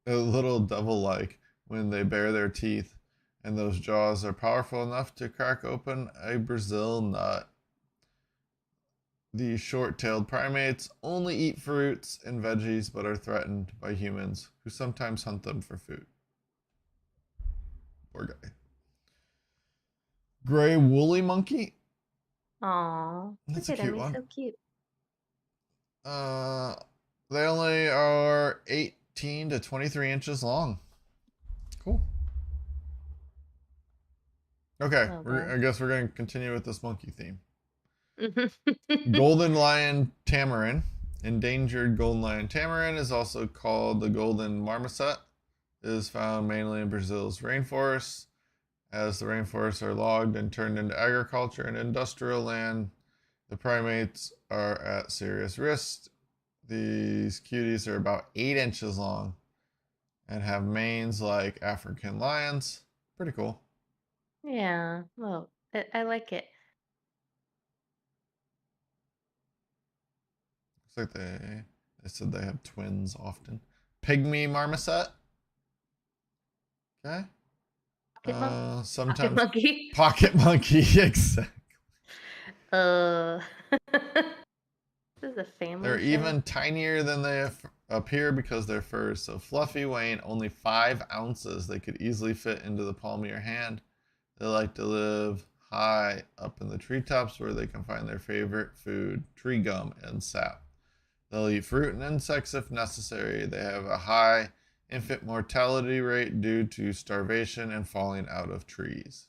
a little devil-like when they bare their teeth, and those jaws are powerful enough to crack open a Brazil nut. These short-tailed primates only eat fruits and veggies but are threatened by humans who sometimes hunt them for food. Poor guy. Gray woolly monkey. Aw, That's look a at him. cute He's one. so cute. Uh, they only are 18 to 23 inches long. Cool. Okay, Oh boy. I guess we're going to continue with this monkey theme. Golden lion tamarin. Endangered golden lion tamarin is also called the golden marmoset. It is found mainly in Brazil's rainforests. As the rainforests are logged and turned into agriculture and industrial land, the primates are at serious risk. These cuties are about 8 inches long and have manes like African lions. Pretty cool. Yeah. Well, I like it. Looks like they said they have twins often. Pygmy marmoset. Okay. Pocket monk. Pocket Sometimes monkey. pocket monkey. Exactly. Uh. This is a They're family show. even tinier than they appear because their fur is so fluffy, weighing only 5 ounces. They could easily fit into the palm of your hand. They like to live high up in the treetops where they can find their favorite food, tree gum and sap. They'll eat fruit and insects if necessary. They have a high infant mortality rate due to starvation and falling out of trees,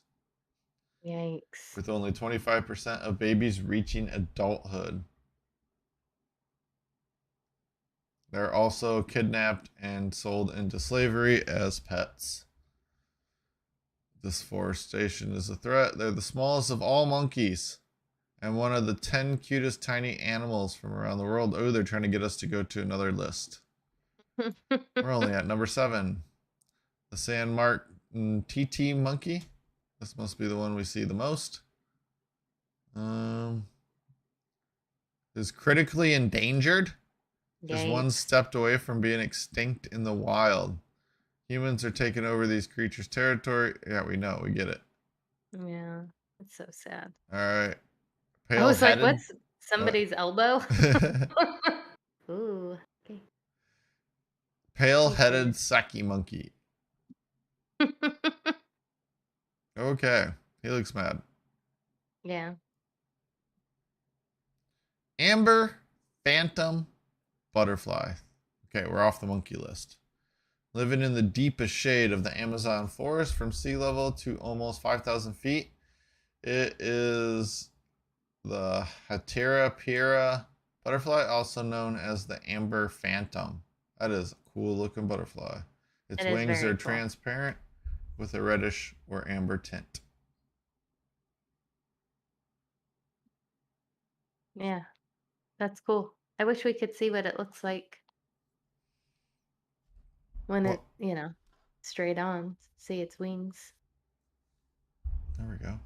Yikes. with only 25% of babies reaching adulthood. They're also kidnapped and sold into slavery as pets. Deforestation is a threat. They're the smallest of all monkeys and one of the 10 cutest tiny animals from around the world. Oh, they're trying to get us to go to another list. We're only at number 7. The San Martin TT monkey. This must be the one we see the most. Is critically endangered. Just one Yikes. stepped away from being extinct in the wild. Humans are taking over these creatures' territory. Yeah, we know. We get it. Yeah. It's so sad. All right. I Pale was like, headed. what's What? somebody's elbow? Ooh. Okay. Pale Okay. headed Saki monkey. Okay. He looks mad. Yeah. Amber phantom butterfly. Okay, we're off the monkey list. Living in the deepest shade of the Amazon forest from sea level to almost 5,000 feet. It is the Hatera butterfly, also known as the amber phantom. That is a cool looking butterfly. Its It is wings are very cool. transparent with a reddish or amber tint. Yeah. That's cool. I wish we could see what it looks like when Well, straight on. See its wings. there we go.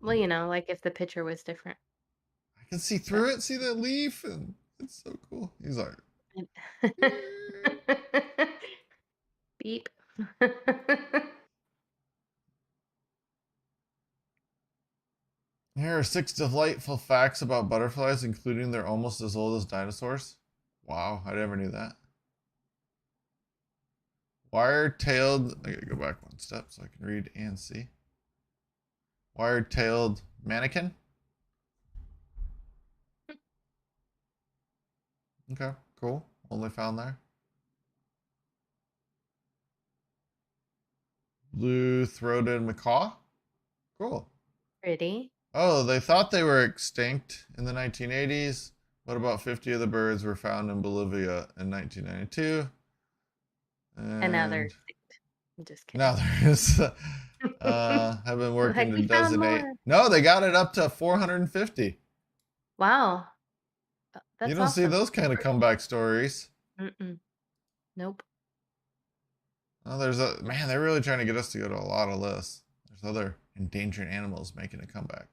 Well, like if the picture was different. I can see But through it, see that leaf, and it's so cool. He's like, beep. here are 6 delightful facts about butterflies, including they're almost as old as dinosaurs. Wow, I never knew that. Wire-tailed, I gotta go back one step so I can read and see. Wire-tailed mannequin. Okay, cool. Only found there. Blue-throated macaw. Cool. Pretty. Oh, they thought they were extinct in the 1980s, but about 50 of the birds were found in Bolivia in 1992. And now they're And extinct. I'm just No, kidding. there is. Have been working Like, to we found designate. more. No, they got it up to 450. Wow. You That's don't see awesome. those kind of comeback stories. Mm-mm. Nope. Oh, there's a man. They're really trying to get us to go to a lot of lists. There's other endangered animals making a comeback.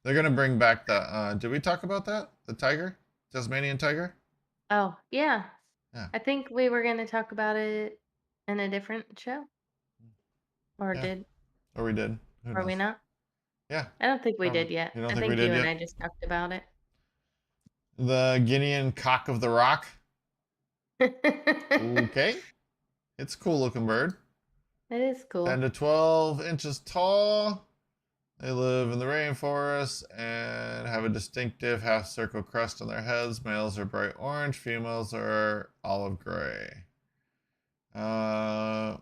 They're gonna bring back the. Did we talk about that? The tiger, Tasmanian tiger. Oh, yeah. Yeah, I think we were going to talk about it in a different show. Or yeah. did, Or we did. Who or we knows? not? Yeah, I don't think we probably. did yet. You don't I think we think did you and yet? I just talked about it. The Guinean cock of the rock. It Okay, it's a cool looking bird. is 10 cool. to 12 inches tall. They live in the rainforest and have a distinctive half circle crest on their heads. Males are bright orange, females are olive gray. Uh,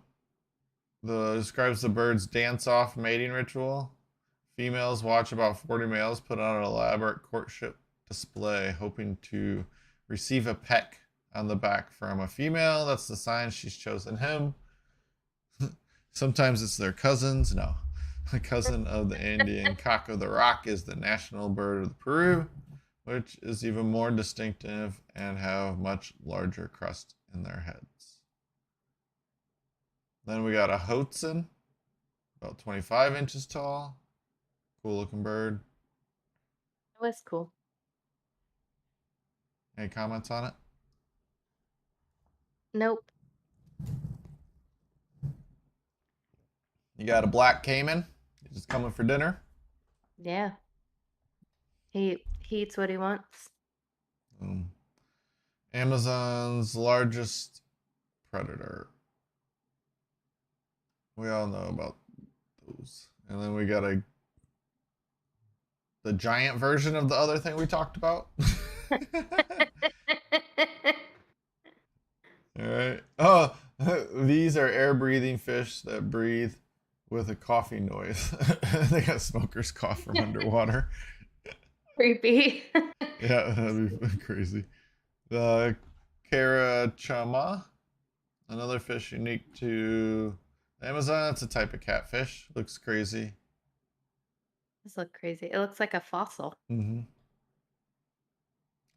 describes the bird's dance off mating ritual. Females watch about 40 males put on an elaborate courtship display, hoping to receive a peck on the back from a female. That's the sign she's chosen him. Sometimes it's their cousins. No. The cousin of the Indian cock of the rock is the national bird of Peru, which is even more distinctive and have much larger crest in their heads. Then we got a Hoatzin, about 25 inches tall. Cool looking bird. It was cool. Any comments on it? Nope. You got a black caiman. He's just coming for dinner. Yeah. He eats what he wants. Um, Amazon's largest predator. We all know about those. And then we got the giant version of the other thing we talked about. All right. Oh, these are air breathing fish that breathe with a coughing noise. They got smoker's cough from underwater. Creepy. Yeah, that'd be crazy. The carachama, another fish unique to Amazon. It's a type of catfish. Looks crazy. This look crazy. It looks like a fossil. Mm-hmm.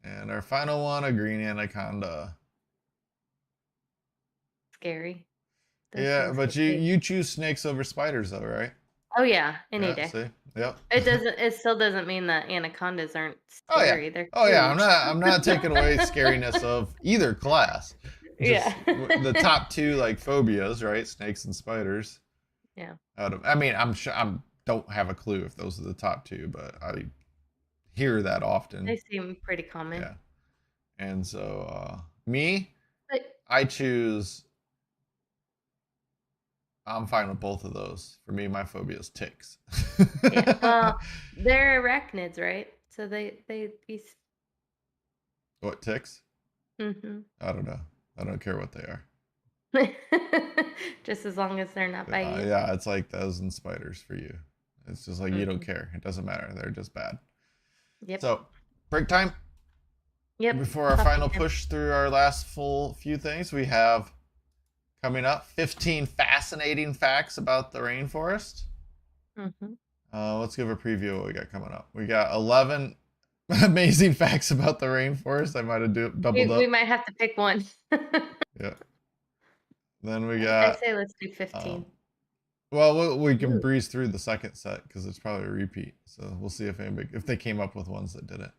And our final one, a green anaconda. Scary. Those Yeah, things but get you big. you choose snakes over spiders, though, right? Oh yeah, any Yeah. day. See. Yep. It still doesn't mean that anacondas aren't Oh yeah. scary. They're Oh yeah. I'm huge. not. I'm not taking away scariness of either class. Yeah. Just the top two like phobias, right? Snakes and spiders. Yeah. I mean, I'm sure I don't have a clue if those are the top two, but I hear that They often. seem pretty common. Yeah. And so me, But I choose. I'm fine with both of those. For me, my phobia is ticks. yeah. Well, they're arachnids, right? So they be What ticks? mhm. I don't know. I don't care what they are. Just as long as they're not biting you. Yeah, it's like those and spiders for you. It's just like you don't Mhm. care. It doesn't matter. They're just bad. Yep. So, break time. Yep. Before our Coffee final time. push through our last full few things, we have coming up 15 fascinating facts about the rainforest. Mhm. Let's give a preview of what we got coming up. We got 11 amazing facts about the rainforest. I might have doubled We up. might have to pick one. Yeah. Then we I got say let's do um, 15. well, we can Ooh. breeze through the second set because it's probably a repeat. So we'll see if they came up with ones that didn't.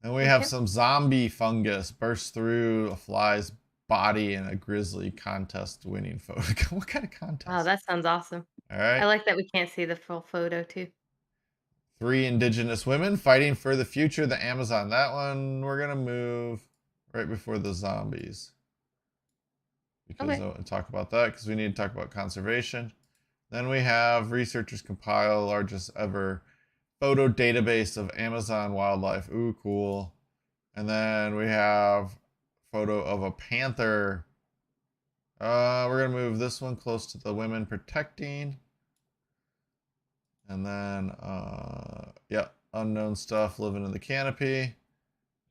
And we have Okay. some zombie fungus burst through a fly's body in a grizzly contest winning photo. What kind of Wow, contest? that sounds awesome. All I right. like that we can't see the full photo too. 3 indigenous women fighting for the future of the Amazon. That one we're going to move right before the zombies because I Okay. want to talk about that because we need to talk about conservation. Then we have researchers compile largest ever photo database of Amazon wildlife. Ooh, cool. And then we have photo of a panther. We're gonna move this one close to the women protecting. And then yeah, unknown stuff living in the canopy.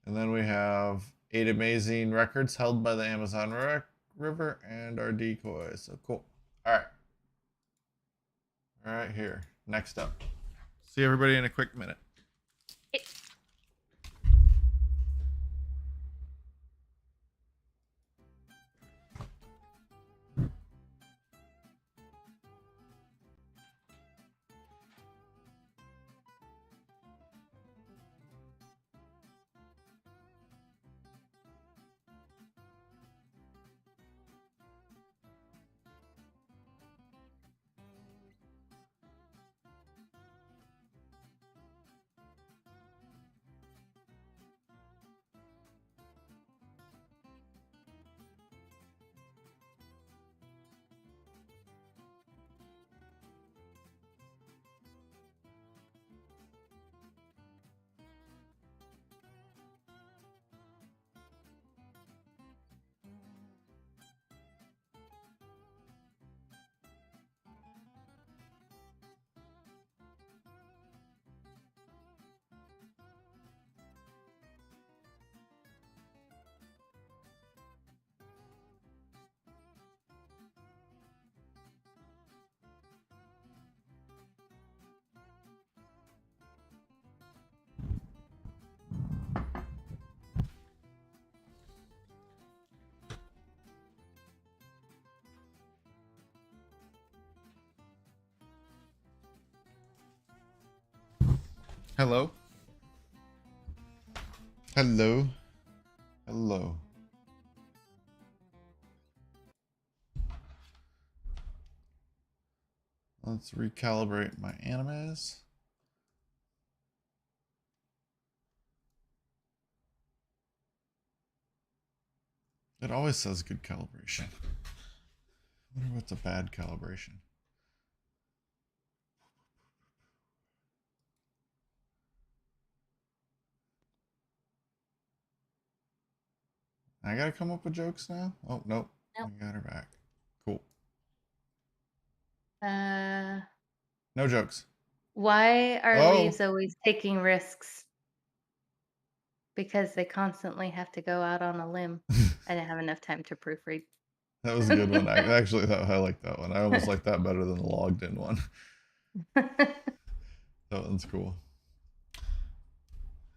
And then we have 8 amazing records held by the Amazon River and our decoys. So cool. All right. All right, here. Next up. See everybody in a quick minute. Hello. Hello. Hello. Let's recalibrate my animes. It always says good calibration. I wonder what's a bad calibration. I gotta come up with jokes now? Oh, nope. Nope. I got her back. Cool. Uh, No jokes. why are Oh! leaves always taking risks? Because they constantly have to go out on a limb. I didn't have enough time to proofread. That was a good one. I actually thought I like that one. I almost like that better than the logged in one. That one's cool.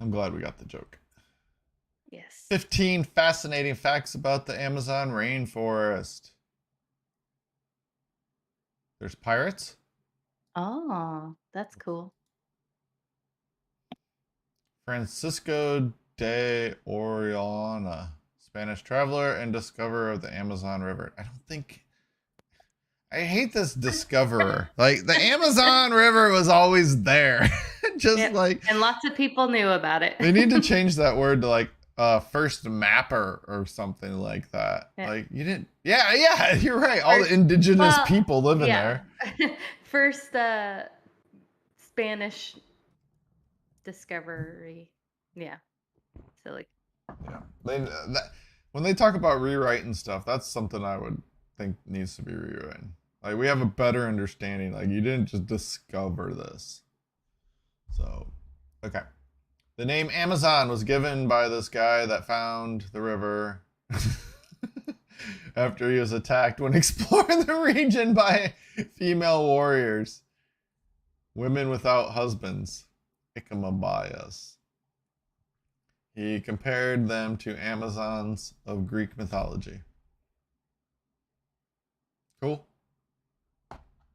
I'm glad we got the joke. Yes. 15 fascinating facts about the Amazon rainforest. There's pirates. Oh, that's cool. Francisco de Orellana, Spanish traveler and discoverer of the Amazon River. I hate this discoverer. Like the Amazon River was always there. Just Yep. like And lots of people knew about it. they need to change that word to like first mapper or something like that. Yeah. Like you didn't. Yeah, you're right. All the indigenous people live in there. First Spanish discovery. Yeah. Silly. Yeah. When they talk about rewriting stuff, that's something I would think needs to be rewritten. Like we have a better understanding. Like you didn't just discover this. So, okay. The name Amazon was given by this guy that found the river after he was attacked when exploring the region by female warriors, women without husbands, Icamabayas. He compared them to Amazons of Greek mythology. Cool.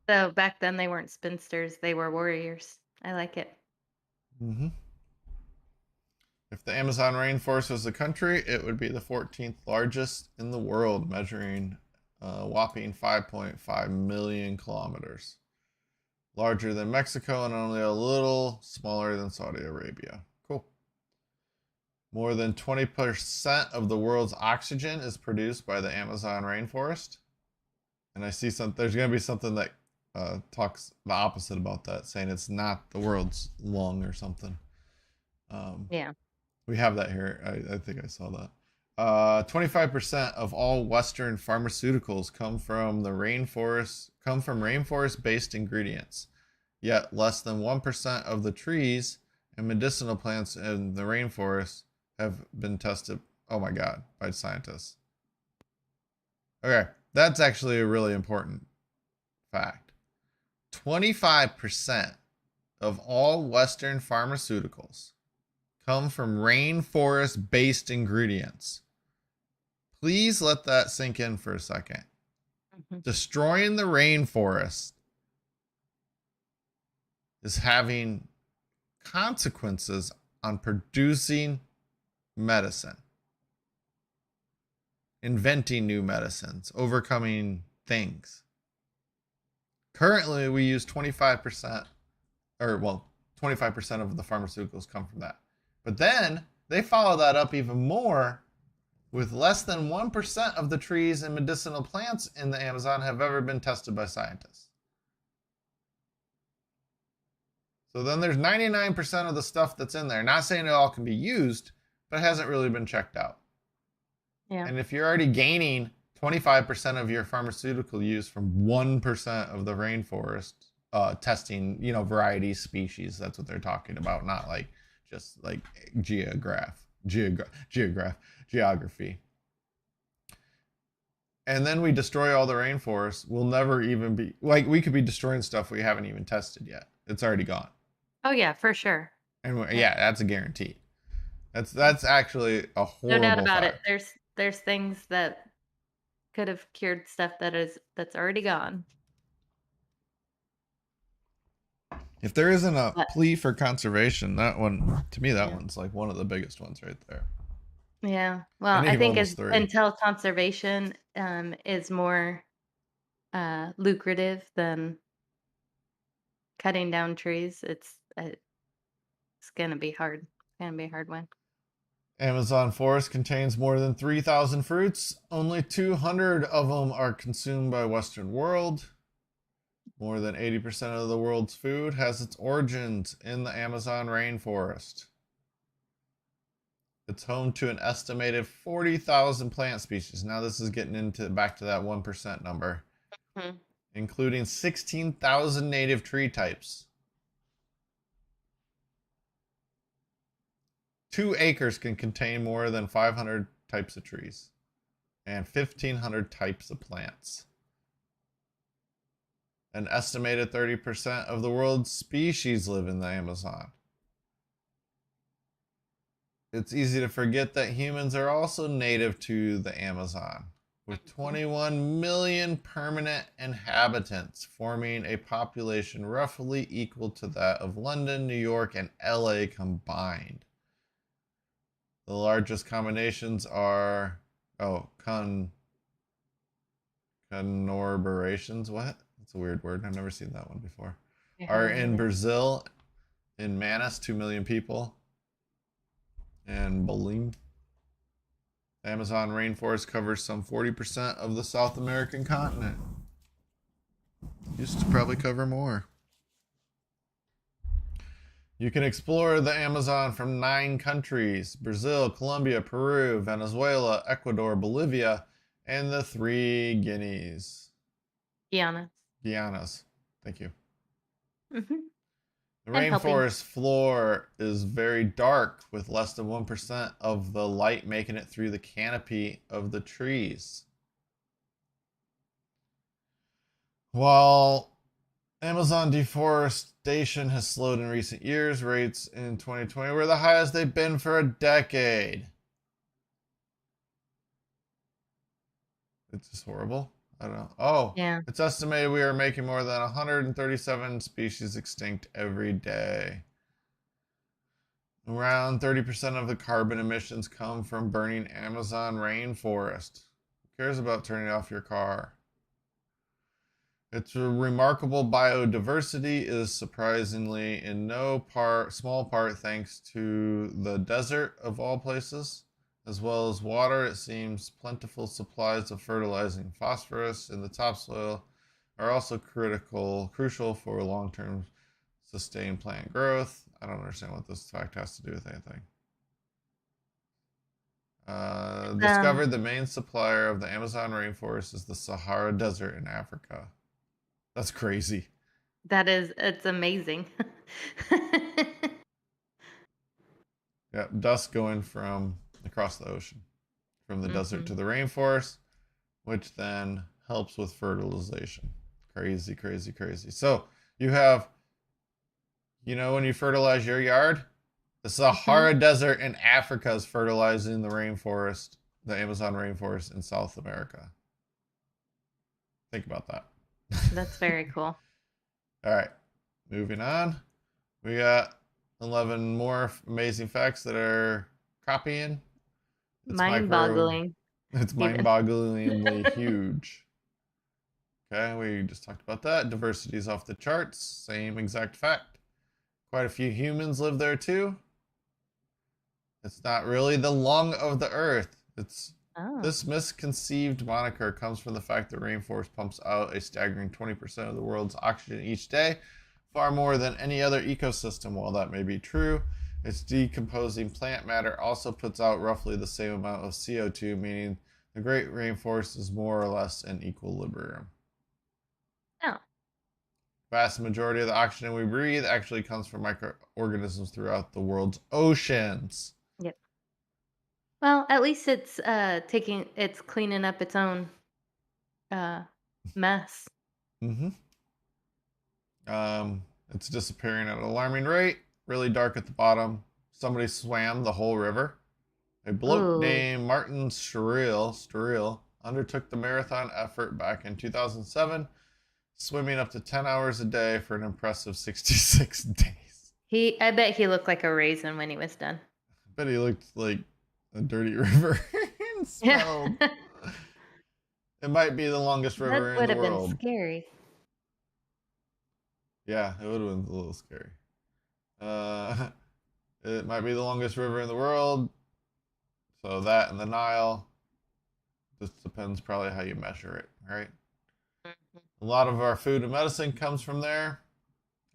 So back then they weren't spinsters, they were warriors. I like it. Mm-hmm. If the Amazon rainforest was a country, it would be the 14th largest in the world, measuring a whopping 5.5 million kilometers. Larger than Mexico and only a little smaller than Saudi Arabia. Cool. More than 20% of the world's oxygen is produced by the Amazon rainforest. And I see there's going to be something that talks the opposite about that, saying it's not the world's lung or something. Yeah. We have that here. I think I saw that. 25% of all Western pharmaceuticals come from rainforest-based ingredients. Yet less than 1% of the trees and medicinal plants in the rainforest have been tested, oh my god, by scientists. Okay, that's actually really important fact. 25% of all Western pharmaceuticals come from rainforest based ingredients. Please let that sink in for a second. Mhm. Destroying the rainforest is having consequences on producing medicine, inventing new medicines, overcoming things. Currently, we use 25%, or well, 25% of the pharmaceuticals come from that. But then they follow that up even more with less than 1% of the trees and medicinal plants in the Amazon have ever been tested by scientists. So then there's 99% of the stuff that's in there. Not saying it all can be used, but it hasn't really been checked out. Yeah. And if you're already gaining 25% of your pharmaceutical use from 1% of the rainforest, testing, varieties, species, that's what they're talking about, not like just like geography. And then we destroy all the rainforests, we'll never even be like, we could be destroying stuff we haven't even tested yet. It's already gone. Oh yeah, for sure. And Yeah. yeah, that's a guarantee. That's actually a No doubt horrible about it. fact. There's things that could have cured stuff that's already gone. If there isn't a But plea for conservation, that one, to me, that yeah. one's like one of the biggest ones right there. Yeah. Well, And I even think almost as three. until conservation is more lucrative than cutting down trees, it's gonna be hard. It's gonna be a hard one. Amazon forest contains more than 3,000 fruits. Only 200 of them are consumed by Western world. More than 80% of the world's food has its origins in the Amazon rainforest. It's home to an estimated 40,000 plant species. Now this is getting into back to that 1% number, Mhm. including 16,000 native tree types. 2 acres can contain more than 500 types of trees and 1,500 types of plants. An estimated 30% of the world's species live in the Amazon. It's easy to forget that humans are also native to the Amazon, with Mhm. 21 million permanent inhabitants, forming a population roughly equal to that of London, New York, and LA combined. The largest combinations are, conurbations. What? That's a weird word. I've never seen that one before. I Are haven't in either. Brazil, in Manaus, 2 million people, and Bolim. The Amazon rainforest covers some 40% of the South American continent. Used to probably cover more. You can explore the Amazon from 9 countries: Brazil, Colombia, Peru, Venezuela, Ecuador, Bolivia, and the 3 Guineas. Be honest. Guianas. Thank you. Hmm. The I'm helping. rainforest floor is very dark, with less than 1% of the light making it through the canopy of the trees. While Amazon deforestation has slowed in recent years, rates in 2020 were the highest they've been for a decade. It's just horrible. I don't know. Oh, Yeah. it's estimated we are making more than 137 species extinct every day. Around 30% of the carbon emissions come from burning Amazon rainforest. Who cares about turning off your car? Its remarkable biodiversity is surprisingly in no small part thanks to the desert of all places, as well as water. It seems plentiful supplies of fertilizing phosphorus in the topsoil are also crucial for long-term sustained plant growth. I don't understand what this fact has to do with anything. Um, Discovered the main supplier of the Amazon rainforest is the Sahara Desert in Africa. That's crazy. it's amazing. Yeah, dust going from across the ocean, from the desert Hmm. to the rainforest, which then helps with fertilization. Crazy, crazy, crazy. So you have, when you fertilize your yard, the Hmm. Sahara Desert in Africa is fertilizing the rainforest, the Amazon rainforest in South America. Think about that. That's very cool. All right, moving on. We got 11 more amazing facts that are copying. It's micro, Mind-boggling, it's even. mind-bogglingly huge. Okay, we just talked about that. Diversity is off the charts. Same exact fact. Quite a few humans live there too. It's not really the lung of the earth. It's Oh, This misconceived moniker comes from the fact that rainforest pumps out a staggering 20% of the world's oxygen each day, far more than any other ecosystem. While that may be true, its decomposing plant matter also puts out roughly the same amount of CO2, meaning the Great Rainforest is more or less in equilibrium. oh, Vast majority of the oxygen we breathe actually comes from microorganisms throughout the world's oceans. yep. Well, at least it's cleaning up its own uh mess. Mm-hmm. It's disappearing at an alarming rate. Really dark at the bottom. Somebody swam the whole river. A bloke Ooh, named Martin Sturil undertook the marathon effort back in 2007, swimming up to 10 hours a day for an impressive 66 days. I bet he looked like a raisin when he was done. I bet he looked like a dirty river and Yeah. smelled. It might be the longest That river in would the have been world. scary. Yeah, it would have been a little scary. Uh, it might be the longest river in the world. So that and the Nile, this depends probably how you measure it, right? Mhm. A lot of our food and medicine comes from there.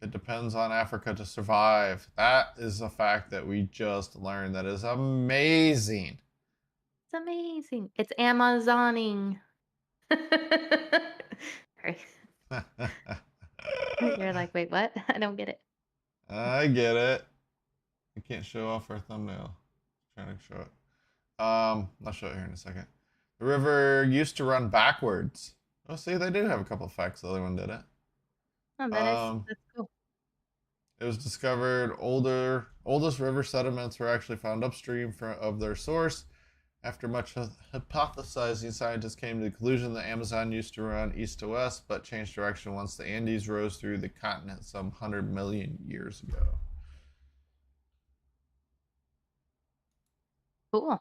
It depends on Africa to survive. That is a fact that we just learned that is amazing. It's amazing. It's Amazoning. Right. You're like, wait, what? I don't get it. I get it. I can't show off our thumbnail. I'm trying to show it. I'll show it here in a second. The river used to run backwards. Oh, see, they did have a couple of facts. The other one did it. Oh, Um, that's cool. it was discovered oldest river sediments were actually found upstream of their source. After much hypothesizing, scientists came to the conclusion the Amazon used to run east to west, but changed direction once the Andes rose through the continent some 100 million years ago. Cool.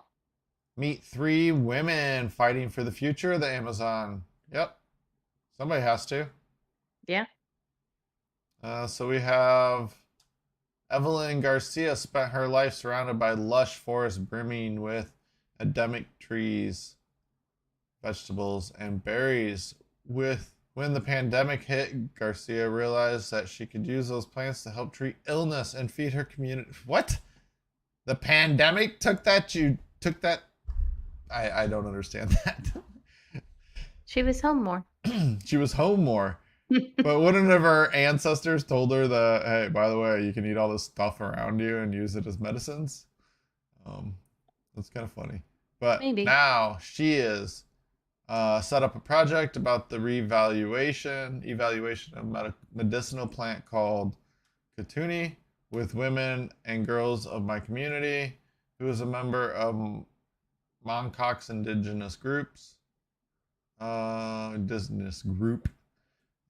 Meet 3 women fighting for the future of the Amazon. Yep, somebody has to. Yeah. So we have Evelyn Garcia spent her life surrounded by lush forests brimming with endemic trees, vegetables, and berries. When the pandemic hit, Garcia realized that she could use those plants to help treat illness and feed her community. What? The pandemic took that? I don't understand that. She was home more. She was home more. But wouldn't have her ancestors told her that, hey, by the way, you can eat all this stuff around you and use it as medicines? Um, that's kind of funny. But Maybe. now she is set up a project about the evaluation of medicinal plant called Katuni with women and girls of my community, who is a member of Moncock's Indigenous groups. Indigenous group.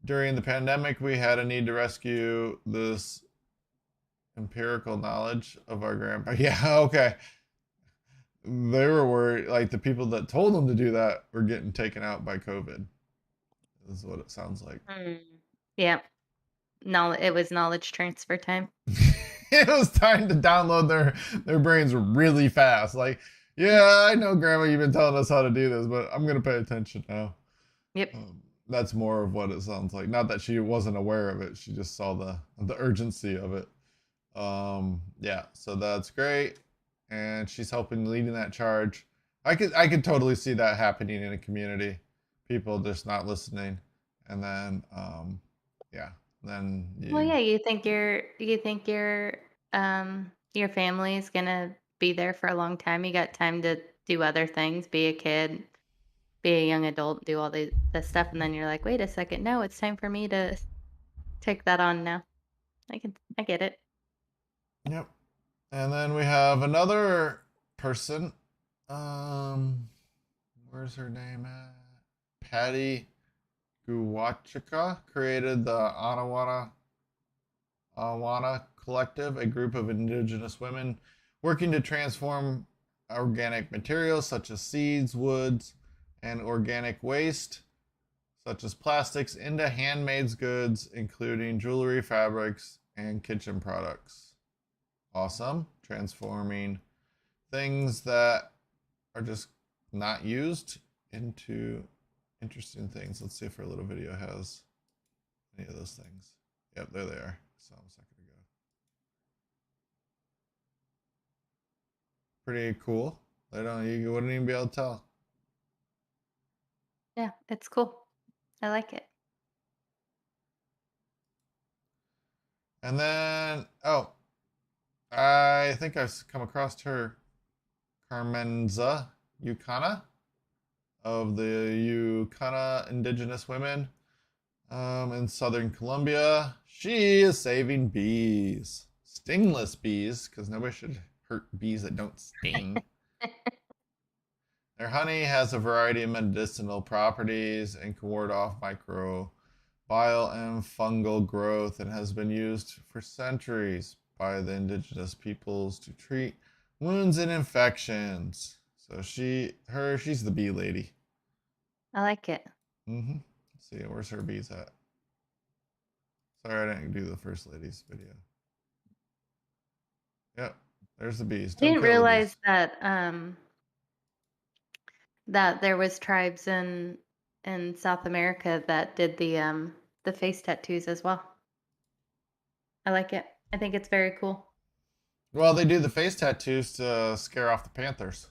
During the pandemic, we had a need to rescue this empirical knowledge of our grandpa. Yeah, okay. They were worried, like the people that told them to do that were getting taken out by COVID. This is what it sounds like. Mm. Yeah. It was knowledge transfer time. It was time to download their brains really fast. Like, yeah, I know, Grandma, you've been telling us how to do this, but I'm gonna pay attention now. Yep. That's more of what it sounds like. Not that she wasn't aware of it; she just saw the urgency of it. Yeah, so that's great, and she's helping leading that charge. I could totally see that happening in a community, people just not listening, and then yeah, then Well, you yeah, your family is gonna be there for a long time. You got time to do other things, be a kid. be a young adult, do all the stuff, and then you're like, wait a second, no, it's time for me to take that on now. I get it. Yep. And then we have another person. Um, where's her name at? Patty Guwachika created the Awana Collective, a group of indigenous women working to transform organic materials such as seeds, woods, and organic waste, such as plastics, into handmade goods, including jewelry, fabrics, and kitchen products. Awesome. Transforming things that are just not used into interesting things. Let's see if our little video has any of those things. Yep, there they are. Saw them a second ago. Pretty cool. You wouldn't even be able to tell. Yeah, it's cool. I like it. And then, oh, I think I've come across her, Carmenza Yucana of the Yucana Indigenous women in southern Colombia. She is saving bees, stingless bees, because nobody should hurt bees that don't sting. Their honey has a variety of medicinal properties and can ward off microbial and fungal growth and has been used for centuries by the indigenous peoples to treat wounds and infections. So she's the bee lady. I like it. Mm-hmm. Let's see, where's her bees at? Sorry, I didn't do the first lady's video. Yep, there's the bees. I Don't didn't kill the realize bees. that there was tribes in South America that did the face tattoos as well. I like it. I think it's very cool. Well, they do the face tattoos to scare off the panthers.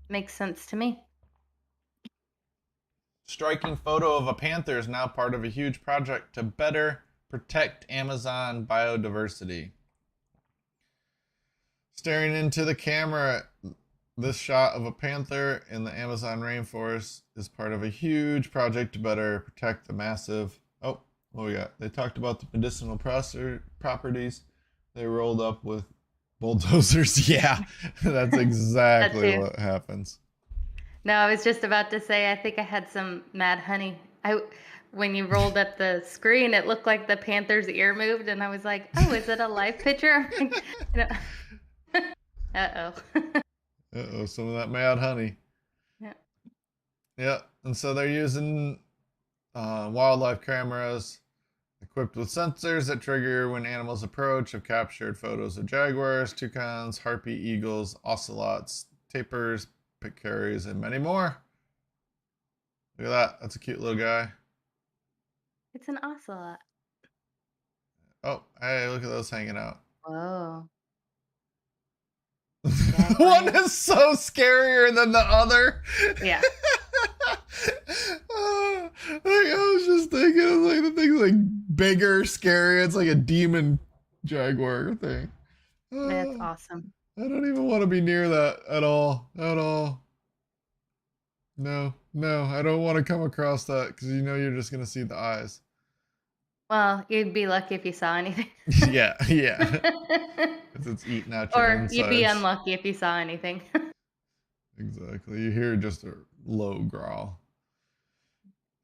Makes sense to me. Striking photo of a panther is now part of a huge project to better protect Amazon biodiversity. Staring into the camera, this shot of a panther in the Amazon rainforest is part of a huge project to better protect the massive. Oh, what we got? They talked about the medicinal properties. They rolled up with bulldozers. Yeah, that's exactly Tattoo. what happens. No, I was just about to say I think I had some mad honey. When you rolled up the screen, it looked like the panther's ear moved, and I was like, "Oh, is it a live picture?" I'm like, you know, uh-oh. Uh-oh, some of that mad honey. Yeah. Yeah, and so they're using wildlife cameras equipped with sensors that trigger when animals approach. Have captured photos of jaguars, toucans, harpy eagles, ocelots, tapirs, peccaries, and many more. Look at that. That's a cute little guy. It's an ocelot. Oh, hey, look at those hanging out. Whoa. One Jaguars. is so scarier than the other. Yeah. I was just thinking, like the thing's like bigger, scarier. It's like a demon jaguar thing. That's Uh, awesome. I don't even want to be near that at all. At all. No, no, I don't want to come across that because you know you're just gonna see the eyes. Well, you'd be lucky if you saw anything. Yeah, yeah. Because it's eating out your Or you'd be insides. unlucky if you saw anything. Exactly. You hear just a low growl.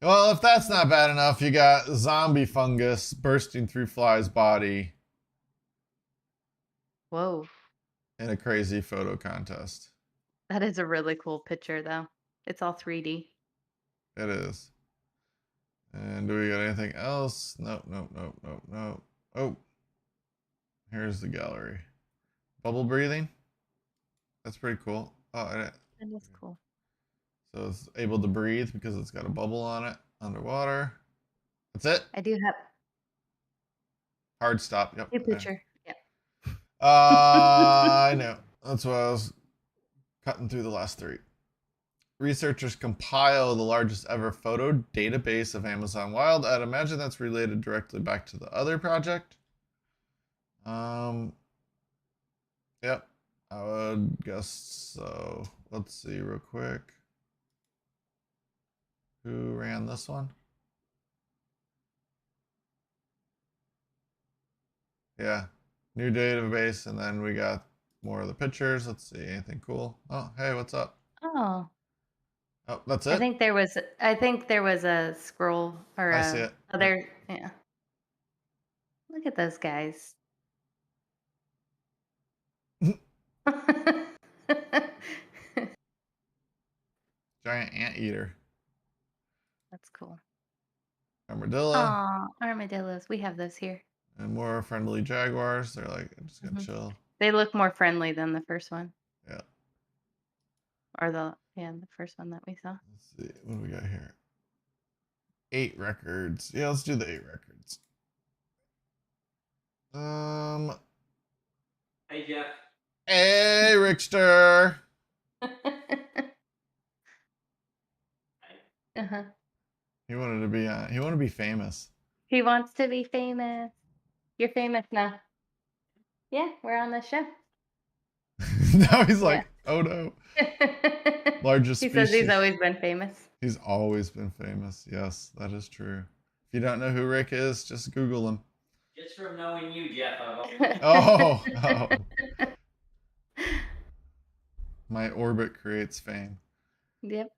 Well, if that's not bad enough, you got zombie fungus bursting through Fly's body Whoa. in a crazy photo contest. That is a really cool picture, though. It's all 3D. It is. And do we got anything else? Nope, nope, nope, nope, nope. Oh, here's the gallery. Bubble breathing. That's pretty cool. Oh, That is cool. so it's able to breathe because it's got a bubble on it underwater. That's it. I do have Hard stop. Yep. a There. picture. Yep. I know. That's why I was cutting through the last three. Researchers compile the largest ever photo database of Amazon wild. I'd imagine that's related directly back to the other project. Um, yep, I would guess so. Let's see real quick. Who ran this one? Yeah. New database, and then we got more of the pictures. Let's see. Anything cool? Oh, hey, what's up? Oh, Oh, that's I it? think there was a scroll or I see a it. Yep. other. Yeah, look at those guys. Giant anteater. That's cool. Armadillo. Aw, armadillos. We have those here. And more friendly jaguars. They're like, I'm just gonna Hmm. chill. They look more friendly than the first one, Yeah. or the first one that we saw. Let's see. What do we got here? 8 records. Yeah, let's do the 8 records. Um. Hey, Jeff. Hey, Rickster. Uh-huh. He wanted to be. He wanted to be famous. He wants to be famous. You're famous now. Yeah, we're on the show. Now he's Yeah. like, oh no. Largest He says he's species. always been famous. He's always been famous. Yes, that is true. If you don't know who Rick is, just Google him. Just from knowing you, Jeff, Oh, oh. My orbit creates fame. Yep.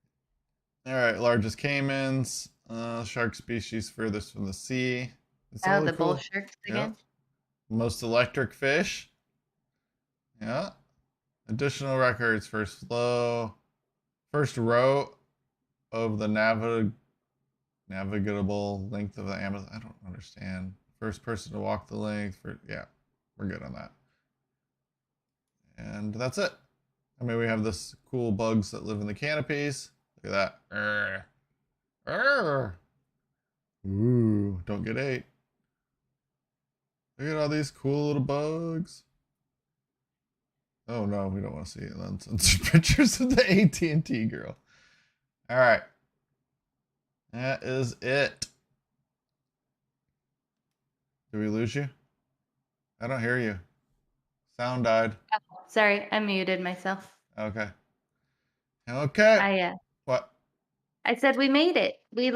All right, largest caimans, shark species furthest from the sea. It's Oh, all the bull cool. sharks Yep. again. Most electric fish. Yeah. Additional records for first row of the navigable length of the Amazon. I don't understand. First person to walk the length. Yeah, we're good on that. And that's it. I mean, we have this cool bugs that live in the canopies. Look at that. Ooh, don't get ate. Look at all these cool little bugs. Oh no, we don't want to see uncensored pictures of the AT&T girl. All right. That is it. Did we lose you? I don't hear you. Sound died. Oh, sorry, I muted myself. Okay. Okay. What? I said we made it. We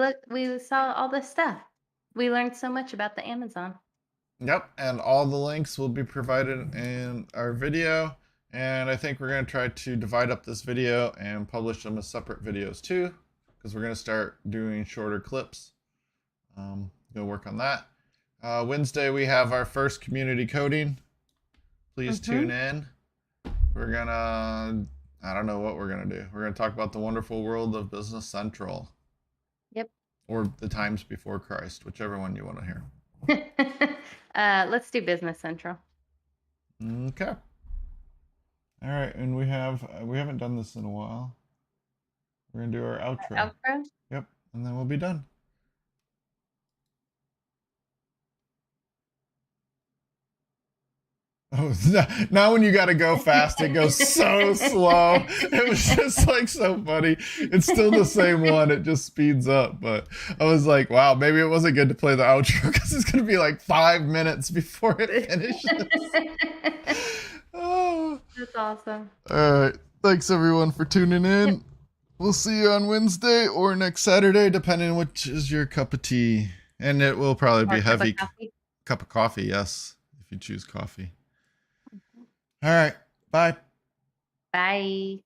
saw all this stuff. We learned so much about the Amazon. Yep. And all the links will be provided in our video. And I think we're going to try to divide up this video and publish them as separate videos too, because we're going to start doing shorter clips. Gonna work on that. Wednesday we have our first community coding. Please tune in. We're gonna, I don't know what we're gonna do. We're gonna talk about the wonderful world of Business Central. Yep. Or the times before Christ, whichever one you want to hear. Let's do Business Central. Okay. All right, and we haven't done this in a while. We're gonna do our outro. Outro? Yep, and then we'll be done. Oh, now when you gotta go fast, it goes so slow. It was just like so funny. It's still the same one. It just speeds up. But I was like, wow, maybe it wasn't good to play the outro because it's gonna be like 5 minutes before it finishes. Oh, That's awesome. all right. Thanks everyone for tuning in. Yep. We'll see you on Wednesday or next Saturday, depending on which is your cup of tea. And it will probably be heavy. Cup of coffee, yes, if you choose coffee. All right. Bye. Bye.